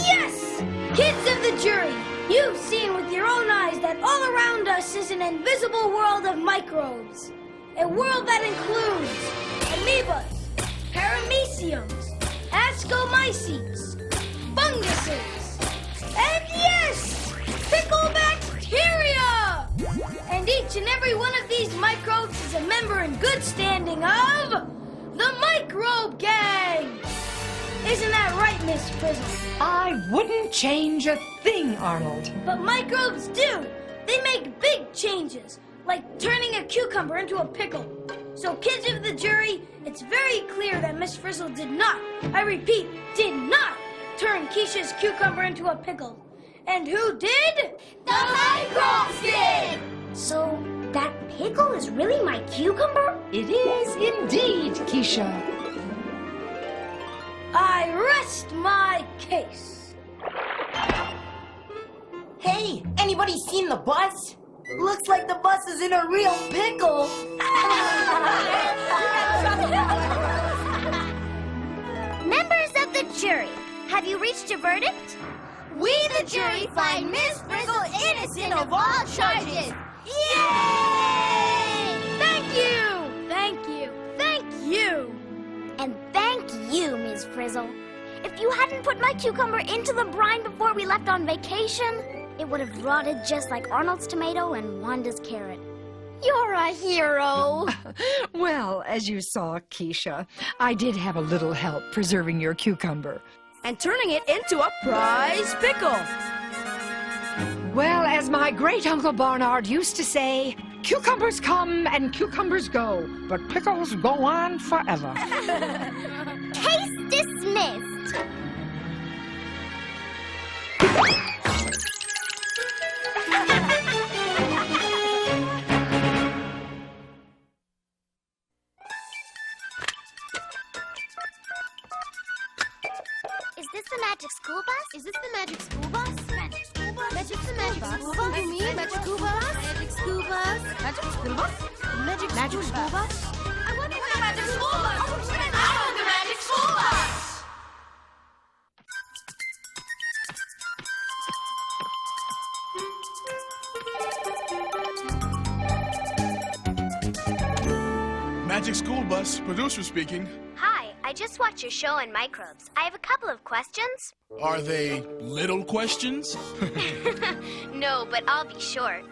yes! Kids of the jury, you've seen with your own eyes that all around us is an invisible world of microbes. A world that includes amoebas, parameciums, ascomycetes, funguses, and yes, pickle bacteria! And each and every one of these microbes is a member in good standing of the Microbe Gang! Isn't that right, Miss Frizzle? I wouldn't change a thing, Arnold. But microbes do. They make big changes, like turning a cucumber into a pickle. So, kids of the jury, it's very clear that Miss Frizzle did not, I repeat, did not turn Keisha's cucumber into a pickle. And who did? The microbes did! So, that pickle is really my cucumber? It is indeed, Keisha. I rest my case. Hey, anybody seen the bus? Looks like the bus is in a real pickle. Members of the jury, have you reached a verdict? We, the jury, find Miss Frizzle innocent of all charges. Yay! Thank you! Thank you! Thank you! And thank you, Ms. Frizzle. If you hadn't put my cucumber into the brine before we left on vacation, it would have rotted just like Arnold's tomato and Wanda's carrot. You're a hero. Well, as you saw, Keisha, I did have a little help preserving your cucumber. And turning it into a prize pickle. Well, as my great-uncle Barnard used to say, cucumbers come and cucumbers go, but pickles go on forever. Case dismissed. Is this the magic school bus? Is this the magic school bus? Magic school bus? Magic school bus? You mean magic school bus? Magic school bus? Magic school bus? Magic school bus? I want the magic school bus! I want the magic school bus! Magic School Bus, producer speaking. Hi, I just watched your show on microbes. I have a couple of questions. Are they little questions? No, but I'll be short.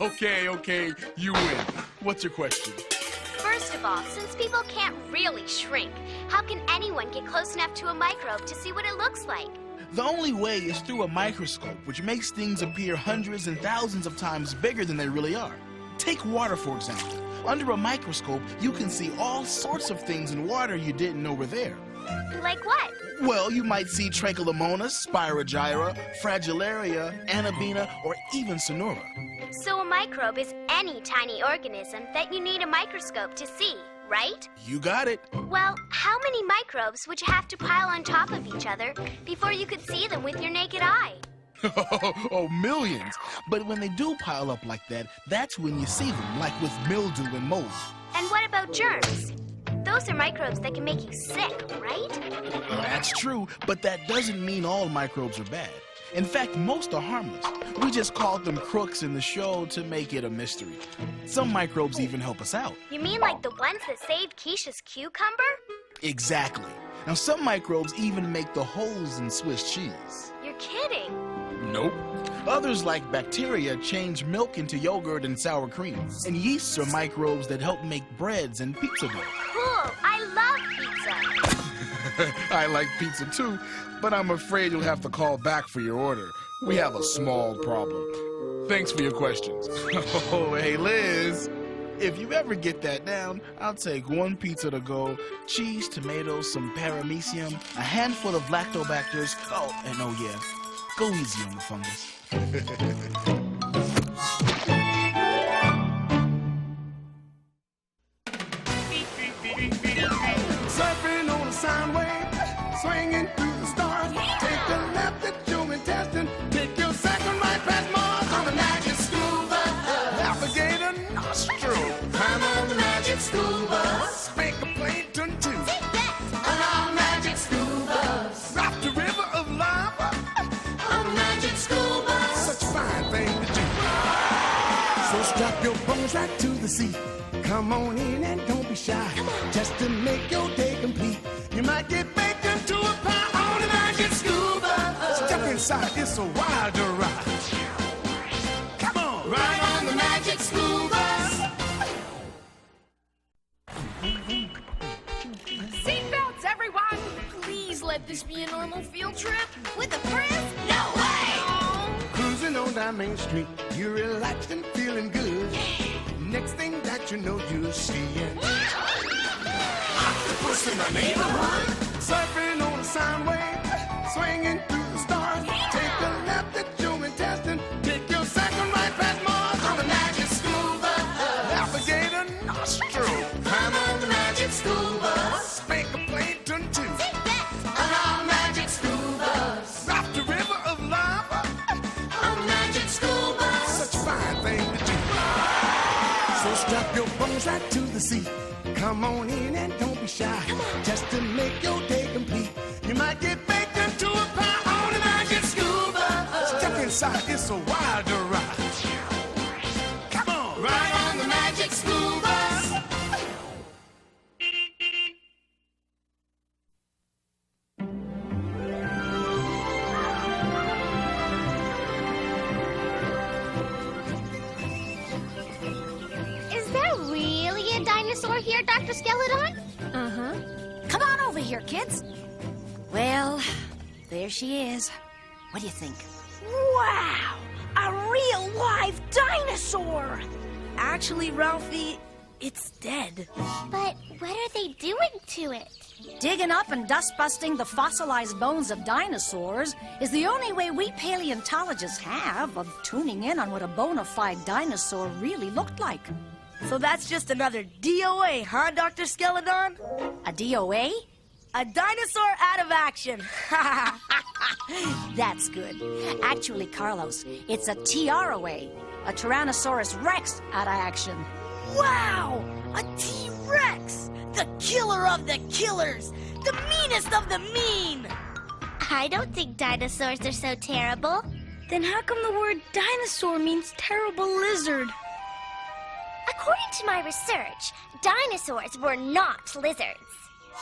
Okay, you win. What's your question? First of all, since people can't really shrink, how can anyone get close enough to a microbe to see what it looks like? The only way is through a microscope, which makes things appear hundreds and thousands of times bigger than they really are. Take water, for example. Under a microscope, you can see all sorts of things in water you didn't know were there. Like what? Well, you might see Trichomonas, Spirogyra, Fragillaria, Anabina, or even Sonora. So a microbe is any tiny organism that you need a microscope to see, right? You got it. Well, how many microbes would you have to pile on top of each other before you could see them with your naked eye? Oh, millions. But when they do pile up like that, that's when you see them, like with mildew and mold. And what about germs? Those are microbes that can make you sick, right? That's true, but that doesn't mean all microbes are bad. In fact, most are harmless. We just called them crooks in the show to make it a mystery. Some microbes even help us out. You mean like the ones that saved Keisha's cucumber? Exactly. Now, some microbes even make the holes in Swiss cheese. You're kidding. Nope. Others, like bacteria, change milk into yogurt and sour cream. And yeasts are microbes that help make breads and pizza dough. Cool. I love pizza. I like pizza too, but I'm afraid you'll have to call back for your order. We have a small problem. Thanks for your questions. Oh, hey, Liz. If you ever get that down, I'll take 1 pizza to go, cheese, tomatoes, some paramecium, a handful of lactobacters. Oh, and oh yeah, go easy on the fungus. Surfing on a sound wave, swinging through the stars. Take a left at your intestine. Take your second right past Mars on the magic school bus. Alligator nostril. Climb on the magic school bus. Make a plankton too. On our magic school bus. Drop the river of lava on the magic school bus. Such a fine thing to do. So strap your bones right to the seat. Come on in and don't be shy. Just to make your day complete. You might get baked into a pie on the magic school bus. Step inside, it's a wild ride. Come on, ride on the magic school bus. Seatbelts, everyone! Please let this be a normal field trip. With a friend? No way! Cruising on down Main Street, you're relaxed and feeling good. Next thing that you know, you're seeing octopus in the neighborhood. Surfing on a sound wave, swinging through the stars. Take a left at your intestine. Take your second right past Mars on the magic school bus. Alligator nostril. Climb on the magic school bus. Make a plankton too. On our magic school bus. Drop the river of lava on the magic school bus. Such a fine thing to do. So strap your bones right to the seat. Come on in and don't be shy. Just to make your day complete. You might get baked into a pie on the magic school bus. Step inside, it's a wild ride. Come on, ride on the magic school bus. Is there really a dinosaur here, Dr. Skeleton? Come on over here, kids. Well, there she is. What do you think? Wow! A real live dinosaur! Actually, Ralphie, it's dead. But what are they doing to it? Digging up and dust-busting the fossilized bones of dinosaurs is the only way we paleontologists have of tuning in on what a bona fide dinosaur really looked like. So that's just another DOA, huh, Dr. Skeleton? A DOA? A dinosaur out of action. That's good. Actually, Carlos, it's a TROA, a Tyrannosaurus Rex out of action. Wow! A T-Rex! The killer of the killers! The meanest of the mean! I don't think dinosaurs are so terrible. Then how come the word dinosaur means terrible lizard? According to my research, dinosaurs were not lizards.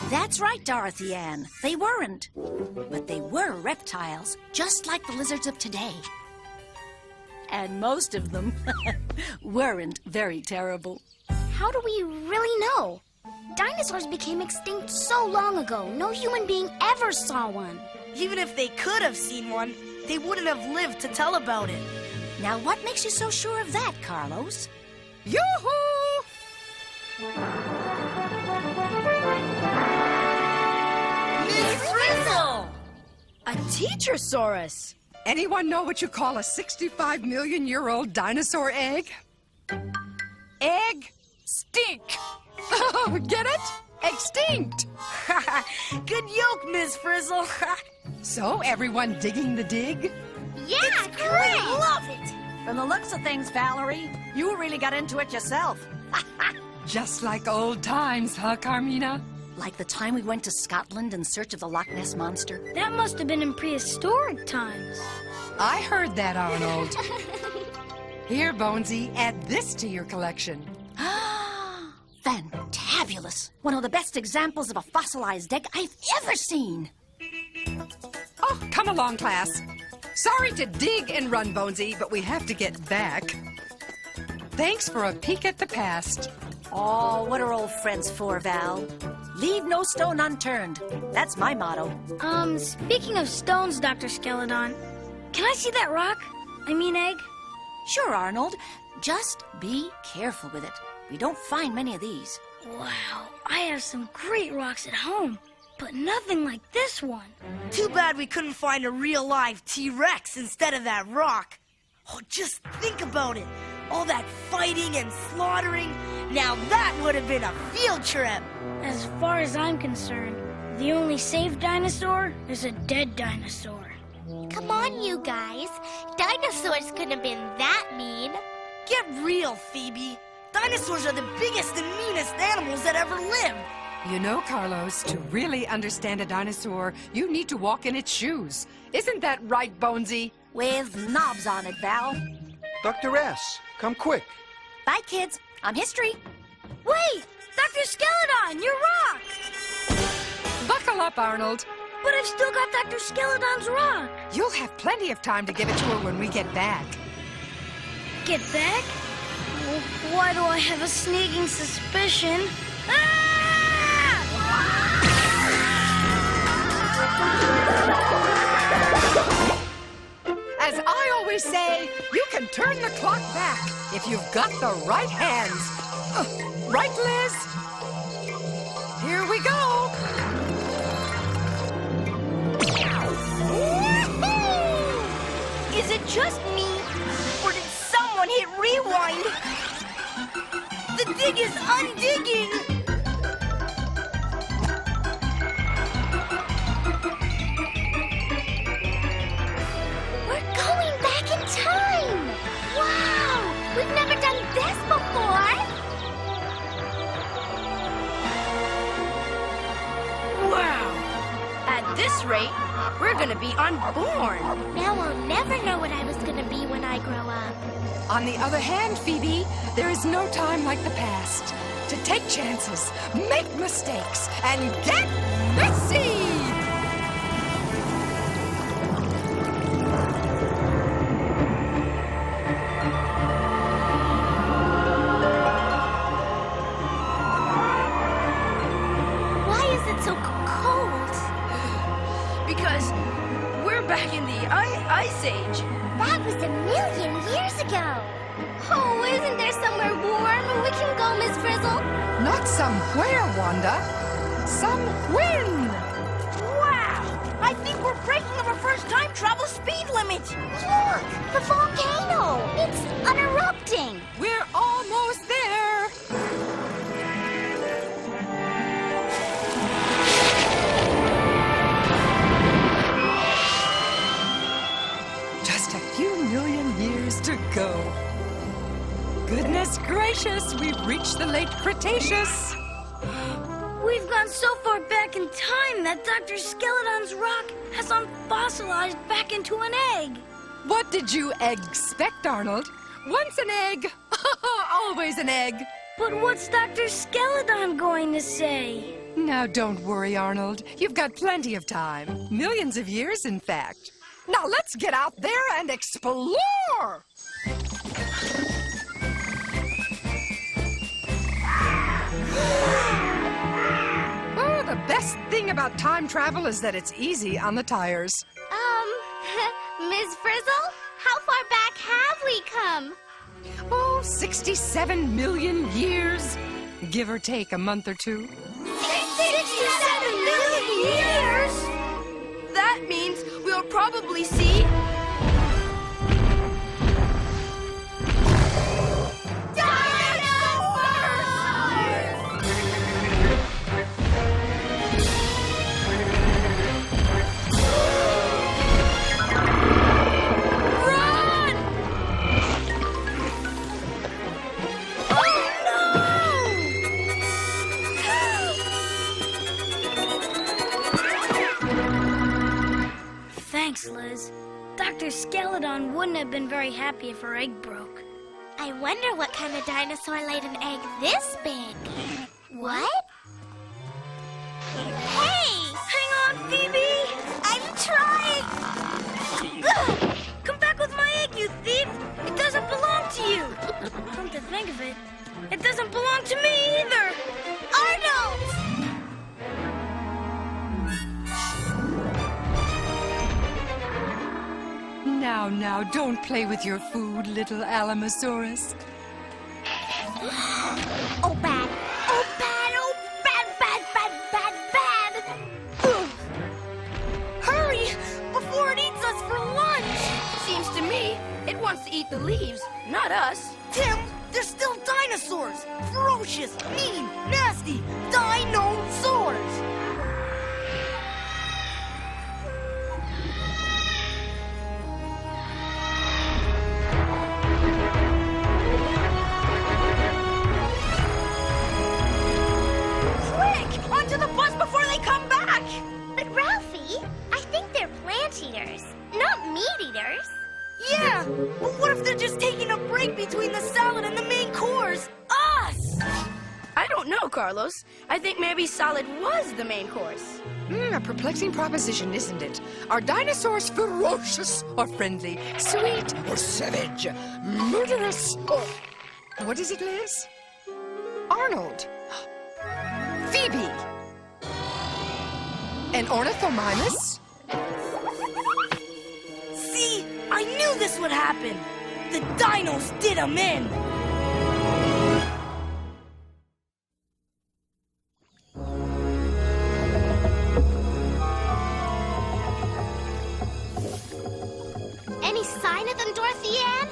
That's right, Dorothy Ann. They weren't. But they were reptiles, just like the lizards of today. And most of them weren't very terrible. How do we really know? Dinosaurs became extinct so long ago, no human being ever saw one. Even if they could have seen one, they wouldn't have lived to tell about it. Now, what makes you so sure of that, Carlos? Yoo-hoo! Miss Frizzle! A Teachersaurus! Anyone know what you call a 65-million-year-old dinosaur egg? Egg stink. Oh, get it? Extinct. Good yoke, Miss Frizzle. So, everyone digging the dig? Yeah, Great, love it. From the looks of things, Valerie, you really got into it yourself. Just like old times, huh, Carmina? Like the time we went to Scotland in search of the Loch Ness Monster. That must have been in prehistoric times. I heard that, Arnold. Here, Bonesy, add this to your collection. Fantabulous! One of the best examples of a fossilized egg I've ever seen. Oh, come along, class. Sorry to dig and run, Bonesy, but we have to get back. Thanks for a peek at the past. Oh, what are old friends for, Val? Leave no stone unturned. That's my motto. Speaking of stones, Dr. Skeledon, can I see that rock? I mean egg? Sure, Arnold. Just be careful with it. We don't find many of these. Wow, I have some great rocks at home, but nothing like this one. Too bad we couldn't find a real live T-Rex instead of that rock. Oh, just think about it. All that fighting and slaughtering. Now that would have been a field trip. As far as I'm concerned, the only safe dinosaur is a dead dinosaur. Come on, you guys. Dinosaurs couldn't have been that mean. Get real, Phoebe. Dinosaurs are the biggest and meanest animals that ever lived. You know, Carlos, to really understand a dinosaur, you need to walk in its shoes. Isn't that right, Bonesy? With knobs on it, Val. Dr. S, come quick. Bye, kids. I'm history. Wait! Dr. Skeledon, your rock! Buckle up, Arnold. But I've still got Dr. Skeledon's rock. You'll have plenty of time to give it to her when we get back. Get back? Well, why do I have a sneaking suspicion? Ah! As I always say, you can turn the clock back if you've got the right hands. Right, Liz? Here we go. Is it just me, or did someone hit rewind? The dig is undigging. We're going back in time. Wow, we've never done this before. Wow. At this rate, we're gonna be unborn. Now I'll never know what I was gonna be when I grow up. On the other hand, Phoebe, there is no time like the past to take chances, make mistakes, and get messy! Why is it so cold? Because we're back in the Ice Age. That was 1,000,000 years ago. Oh, isn't there somewhere warm we can go, Miss Frizzle? Not somewhere, Wanda. Some when. Wow! I think we're breaking our first time travel speed limit. Look, the volcano. It's unerupting. We're almost there. Just a few million years to go. Goodness gracious, we've reached the late Cretaceous. We've gone so far back in time that Dr. Skeledon's rock has unfossilized back into an egg. What did you expect, Arnold? Once an egg, always an egg. But what's Dr. Skeledon going to say? Now, don't worry, Arnold. You've got plenty of time. Millions of years, in fact. Now, let's get out there and explore! Oh, the best thing about time travel is that it's easy on the tires. Miss Frizzle, how far back have we come? Oh, 67 million years. Give or take a month or two. 67 million years? That means we'll probably see Dr. Skeleton wouldn't have been very happy if her egg broke. I wonder what kind of dinosaur laid an egg this big. What? Hey! Hang on, Phoebe! I'm trying! Ugh! Come back with my egg, you thief! It doesn't belong to you! Come to think of it, it doesn't belong to me either! Arnold! Now, don't play with your food, little Alamosaurus. Oh, bad. Oh, bad. Oh, bad. Ugh. Hurry! Before it eats us for lunch! Seems to me it wants to eat the leaves, not us. Tim, they're still dinosaurs! Ferocious, mean, nasty dinosaurs! Quick! Onto the bus before they come back! But Ralphie, I think they're plant eaters, not meat eaters. Yeah! But what if they're just taking a break between the salad and the main course? Us! I don't know, Carlos. I think maybe salad was the main course. A perplexing proposition, isn't it? Are dinosaurs ferocious or friendly? Sweet or savage? Murderous or... What is it, Liz? Arnold. Phoebe. An ornithomimus? See, I knew this would happen! The dinos did them in! Any sign of them, Dorothy Ann?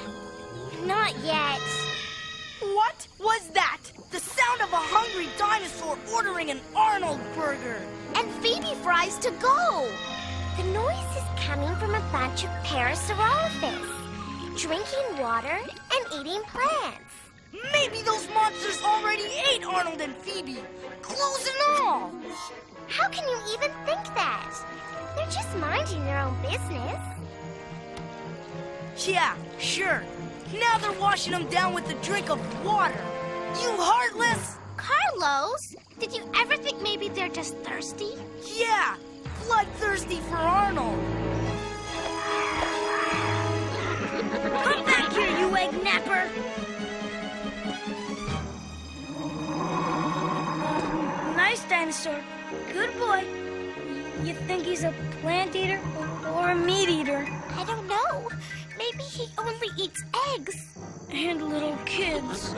Not yet. What was that? The sound of a hungry dinosaur ordering an Arnold burger! And Phoebe fries to go. The noise is coming from a bunch of Parasaurolophus, drinking water and eating plants. Maybe those monsters already ate Arnold and Phoebe, clothes and all! How can you even think that? They're just minding their own business. Yeah, sure. Now they're washing them down with a drink of water. You heartless! Carlos, did you ever think maybe they're just thirsty? Yeah, bloodthirsty for Arnold. Come back here, you egg napper! Nice dinosaur. Good boy. You think he's a plant eater or a meat eater? I don't know. Maybe he only eats eggs. And little kids.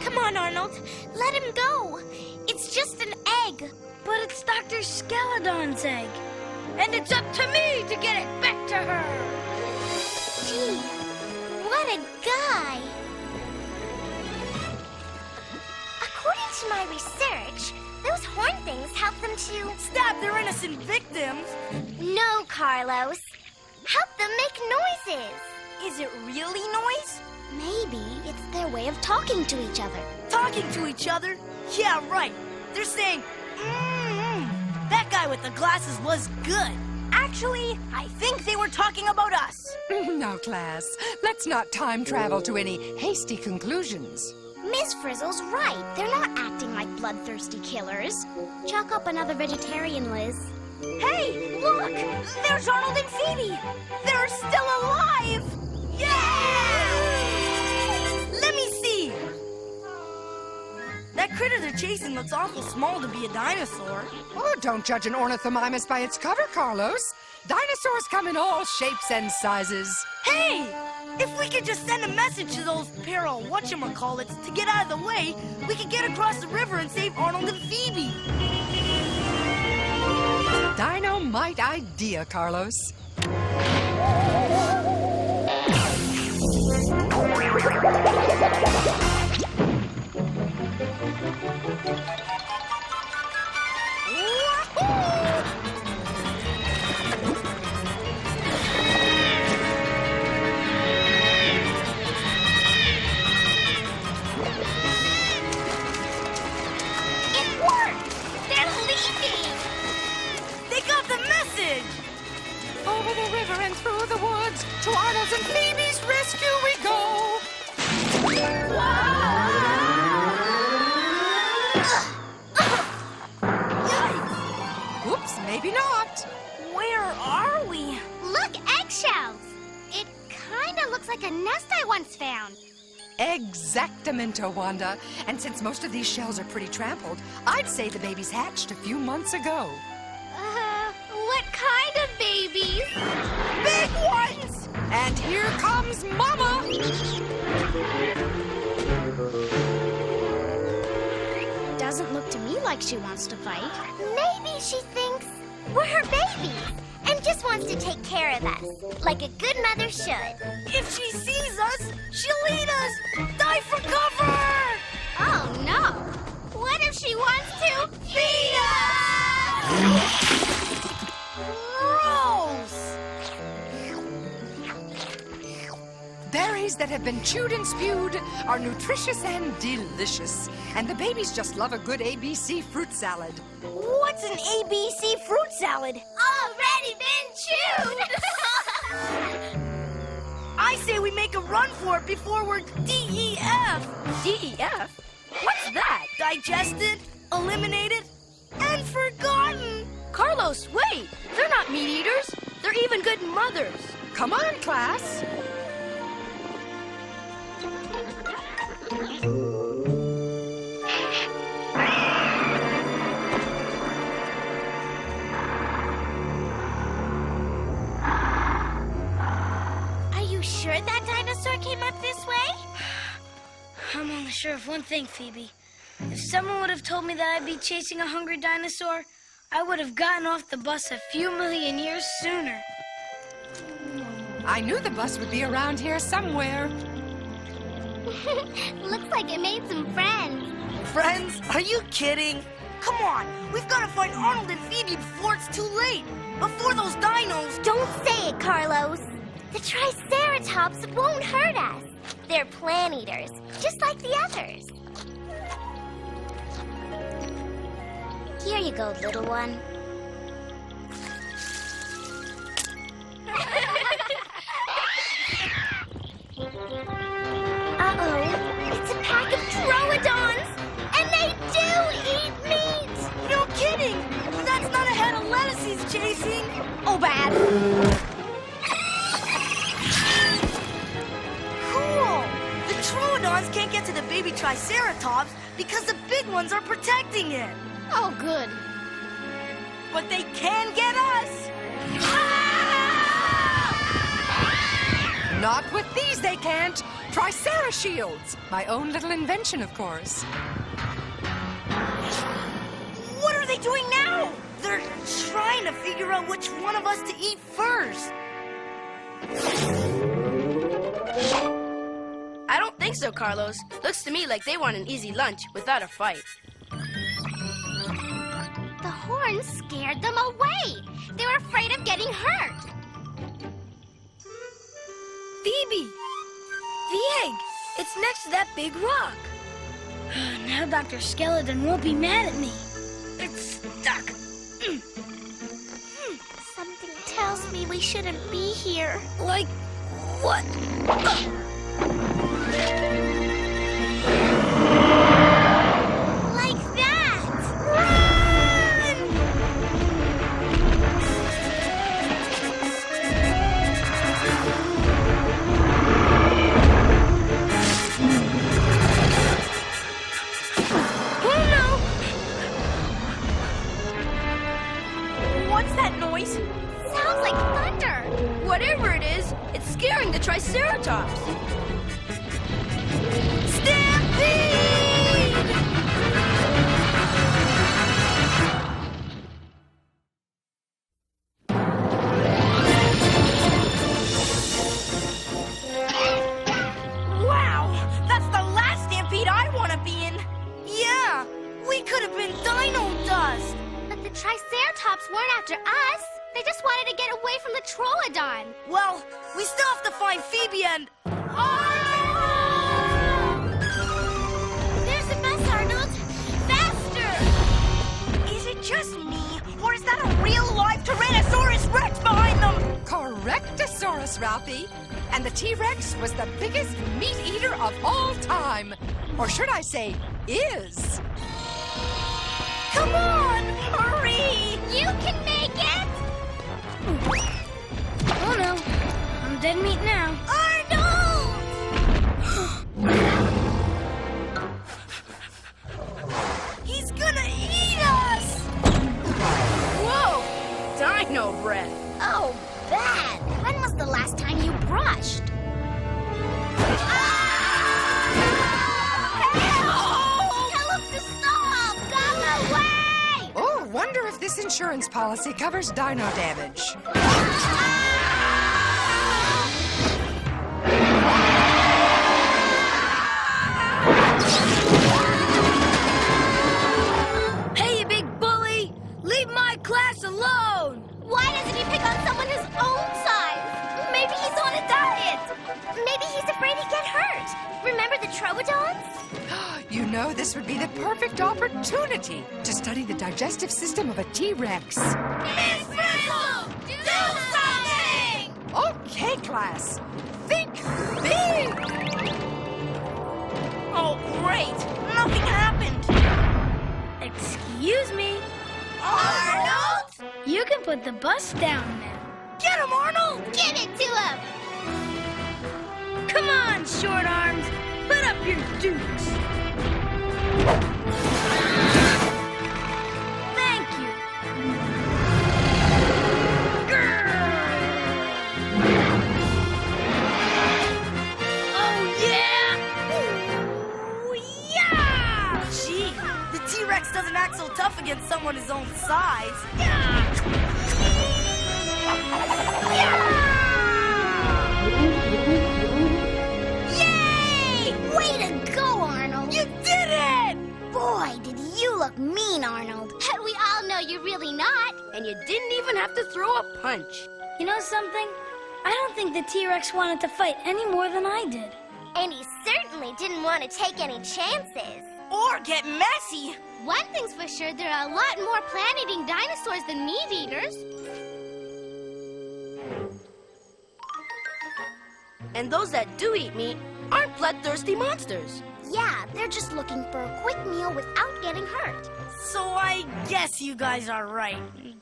Come on, Arnold. Let him go. It's just an egg. But it's Dr. Skeleton's egg. And it's up to me to get it back to her. Gee, what a guy. According to my research, those horn things help them to... Stab their innocent victims. No, Carlos. Help them make noises. Is it really noise? Maybe it's their way of talking to each other. Talking to each other? Yeah, right. They're saying, that guy with the glasses was good. Actually, I think they were talking about us. Now, class, let's not time travel to any hasty conclusions. Miss Frizzle's right. They're not acting like bloodthirsty killers. Chalk up another vegetarian, Liz. Hey, look! There's Arnold and Phoebe! They're still alive! Yeah! Let me see! That critter they're chasing looks awful small to be a dinosaur. Oh, don't judge an ornithomimus by its cover, Carlos. Dinosaurs come in all shapes and sizes. Hey! If we could just send a message to those whatchamacallits to get out of the way, we could get across the river and save Arnold and Phoebe. Dynamite idea, Carlos. It worked! They're leaving! They got the message! Over the river and through the woods, shields. To Arnold's and Phoebe's rescue we go. Oops, maybe not. Where are we? Look, eggshells. It kind of looks like a nest I once found. Exactamento, Wanda. And since most of these shells are pretty trampled, I'd say the babies hatched a few months ago. What kind of babies? Big ones! And here comes Mama! Doesn't look to me like she wants to fight. Maybe she thinks we're her babies and just wants to take care of us, like a good mother should. If she sees us, she'll eat us! Dive for cover! Oh, no. What if she wants to feed us? Gross! Berries that have been chewed and spewed are nutritious and delicious. And the babies just love a good ABC fruit salad. What's an ABC fruit salad? Already been chewed! I say we make a run for it before we're DEF. DEF? What's that? Digested, eliminated, and forgotten. Carlos, wait! They're not meat eaters. They're even good mothers. Come on, class. Are you sure that dinosaur came up this way? I'm only sure of one thing, Phoebe. If someone would have told me that I'd be chasing a hungry dinosaur, I would have gotten off the bus a few million years sooner. I knew the bus would be around here somewhere. Looks like it made some friends. Friends, are you kidding? Come on, we've got to find Arnold and Phoebe before it's too late. Before those dinos. Don't say it, Carlos. The Triceratops won't hurt us. They're plant eaters, just like the others. Here you go, little one. Uh-oh, it's a pack of troodons, and they do eat meat! No kidding! That's not a head of lettuce he's chasing. Oh, bad. Cool! The troodons can't get to the baby Triceratops because the big ones are protecting it. Oh, good. But they can get us! Not with these, they can't. Tricera shields. My own little invention, of course. What are they doing now? They're trying to figure out which one of us to eat first. I don't think so, Carlos. Looks to me like they want an easy lunch without a fight. The horns scared them away. They were afraid of getting hurt. Phoebe! The egg! It's next to that big rock. Now Dr. Skeleton won't be mad at me. It's stuck. Something tells me we shouldn't be here. Like what? Like that! What's that noise? Sounds like thunder. Whatever it is, it's scaring the Triceratops. Stampede! Wow! That's the last stampede I want to be in. Yeah, we could have been dino dust. But the Triceratops weren't after us. They just wanted to get away from the Troodon. Well, we still have to find Phoebe and... There's the bus, Arnold. Faster! Is it just me, or is that a real live Tyrannosaurus Rex behind them? Correct, Brontosaurus, Ralphie. And the T-Rex was the biggest meat eater of all time. Or should I say, is. Come on, hurry! You can make it! Oh no, I'm dead meat now. Arnold! He's gonna eat us! Whoa! Dino breath. Oh, bad. When was the last time you brushed? Tell him to stop! Go away! Oh, wonder if this insurance policy covers dino damage. Hey, you big bully! Leave my class alone! Why doesn't he pick on someone his own size? Maybe he's on a diet. Maybe he's afraid he'd get hurt. Remember the Troodons? You know, this would be the perfect opportunity to study the digestive system of a T-Rex. Miss Frizzle! Do something! Okay, class. Think big! Oh, great! Nothing happened! Excuse me. Arnold! You can put the bus down now. Get him, Arnold! Give it to him! Come on, short arms. Put up your dukes. Thank you. Oh, yeah! Ooh, yeah! Gee, the T-Rex doesn't act so tough against someone his own size. Yay! Way to go, Arnold! You did it! Boy, did you look mean, Arnold. We all know you're really not. And you didn't even have to throw a punch. You know something? I don't think the T-Rex wanted to fight any more than I did. And he certainly didn't want to take any chances. Or get messy. One thing's for sure, there are a lot more plant-eating dinosaurs than meat-eaters. And those that do eat meat aren't bloodthirsty monsters. Yeah, they're just looking for a quick meal without getting hurt. So I guess you guys are right.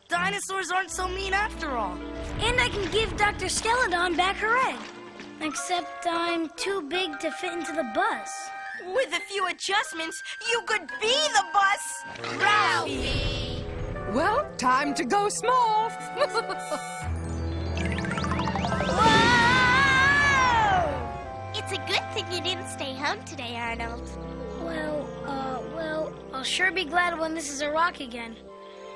Dinosaurs aren't so mean after all. And I can give Dr. Skeledon back her egg. Except I'm too big to fit into the bus. With a few adjustments, you could be the bus. Ralphie! Well, time to go small. It's a good thing you didn't stay home today, Arnold. Well, I'll sure be glad when this is a rock again.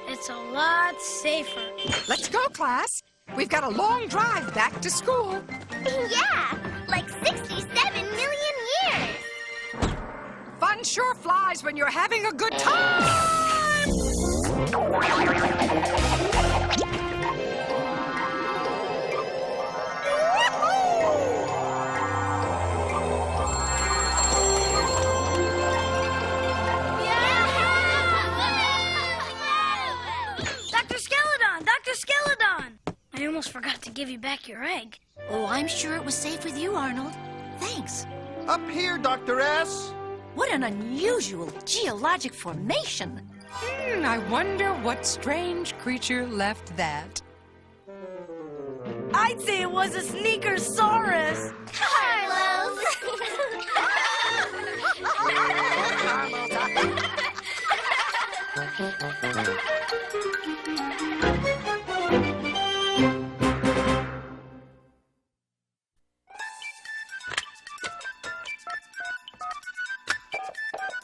It's a lot safer. Let's go, class. We've got a long drive back to school. Yeah, like 67 million years. Fun sure flies when you're having a good time. Dr. Skeledon! Dr. Skeledon! I almost forgot to give you back your egg. Oh, I'm sure it was safe with you, Arnold. Thanks. Up here, Dr. S. What an unusual geologic formation. I wonder what strange creature left that. I'd say it was a Sneakersaurus. Carlos!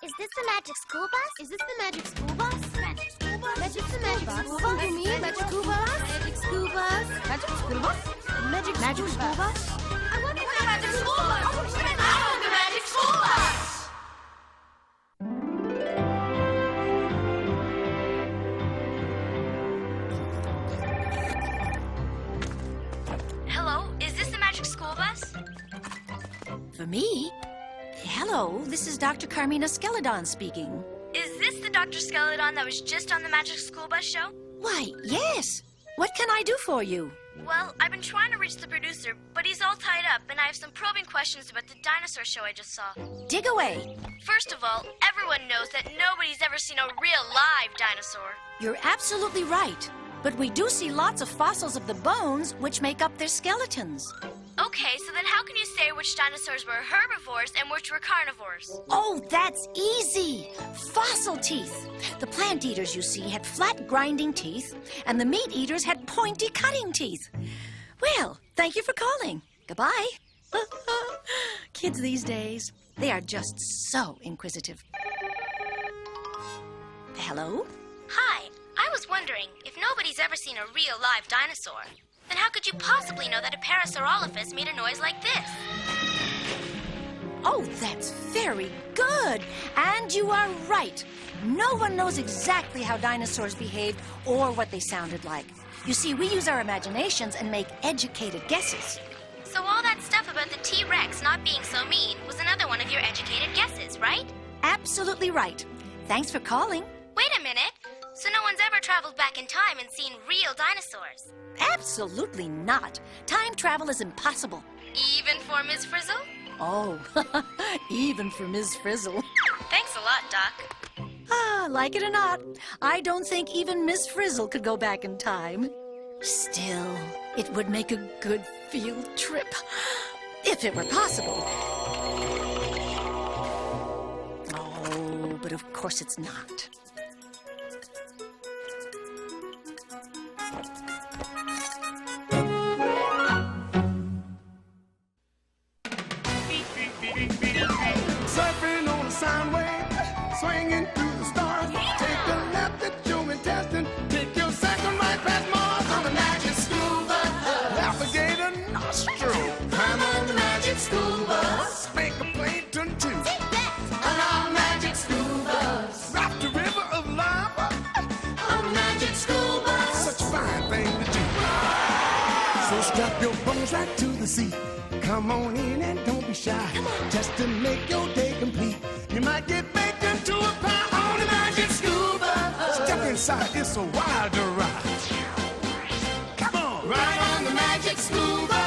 Is this the magic school bus? Is this the magic school bus? Magic school bus? Magic the magic school bus? You mean magic school bus? Magic school bus? Magic school bus? Magic school bus? I want the magic school bus! I want the magic school bus! Hello, is this the magic school bus? For me? Hello, this is Dr. Carmina Skeledon speaking. Is this the Dr. Skeledon that was just on the magic school bus show? Why, yes. What can I do for you? Well, I've been trying to reach the producer, but he's all tied up, and I have some probing questions about the dinosaur show I just saw. Dig away. First of all, everyone knows that nobody's ever seen a real live dinosaur. You're absolutely right. But we do see lots of fossils of the bones which make up their skeletons. Okay, so then how can you say which dinosaurs were herbivores and which were carnivores? Oh, that's easy. Fossil teeth. The plant eaters, you see, had flat grinding teeth, and the meat eaters had pointy cutting teeth. Well, thank you for calling. Goodbye. Kids these days, they are just so inquisitive. Hello? Hi, I was wondering, if nobody's ever seen a real live dinosaur, then how could you possibly know that a Parasaurolophus made a noise like this? Oh, that's very good. And you are right. No one knows exactly how dinosaurs behaved or what they sounded like. You see, we use our imaginations and make educated guesses. So all that stuff about the T-Rex not being so mean was another one of your educated guesses, right? Absolutely right. Thanks for calling. Wait a minute. So no one's ever traveled back in time and seen real dinosaurs? Absolutely not. Time travel is impossible. Even for Ms. Frizzle? Oh, even for Ms. Frizzle. Thanks a lot, Doc. Ah, like it or not, I don't think even Miss Frizzle could go back in time. Still, it would make a good field trip, if it were possible. Oh, but of course it's not. Surfing on a sound wave, swinging through the stars. Take a left at your intestine. Take your second right past Mars on the magic school bus. Alligator nostril. Climb on the magic school bus. Spank a plankton too. On our magic school bus. Raft a river of lava on the magic school bus. Such a fine thing to do. So strap your bones right to the seat. Come on in and don't be shy. Just to make your day complete. You might get baked into a pie on the magic school bus. Step inside, it's a wilder ride. Come on, ride on the magic school bus.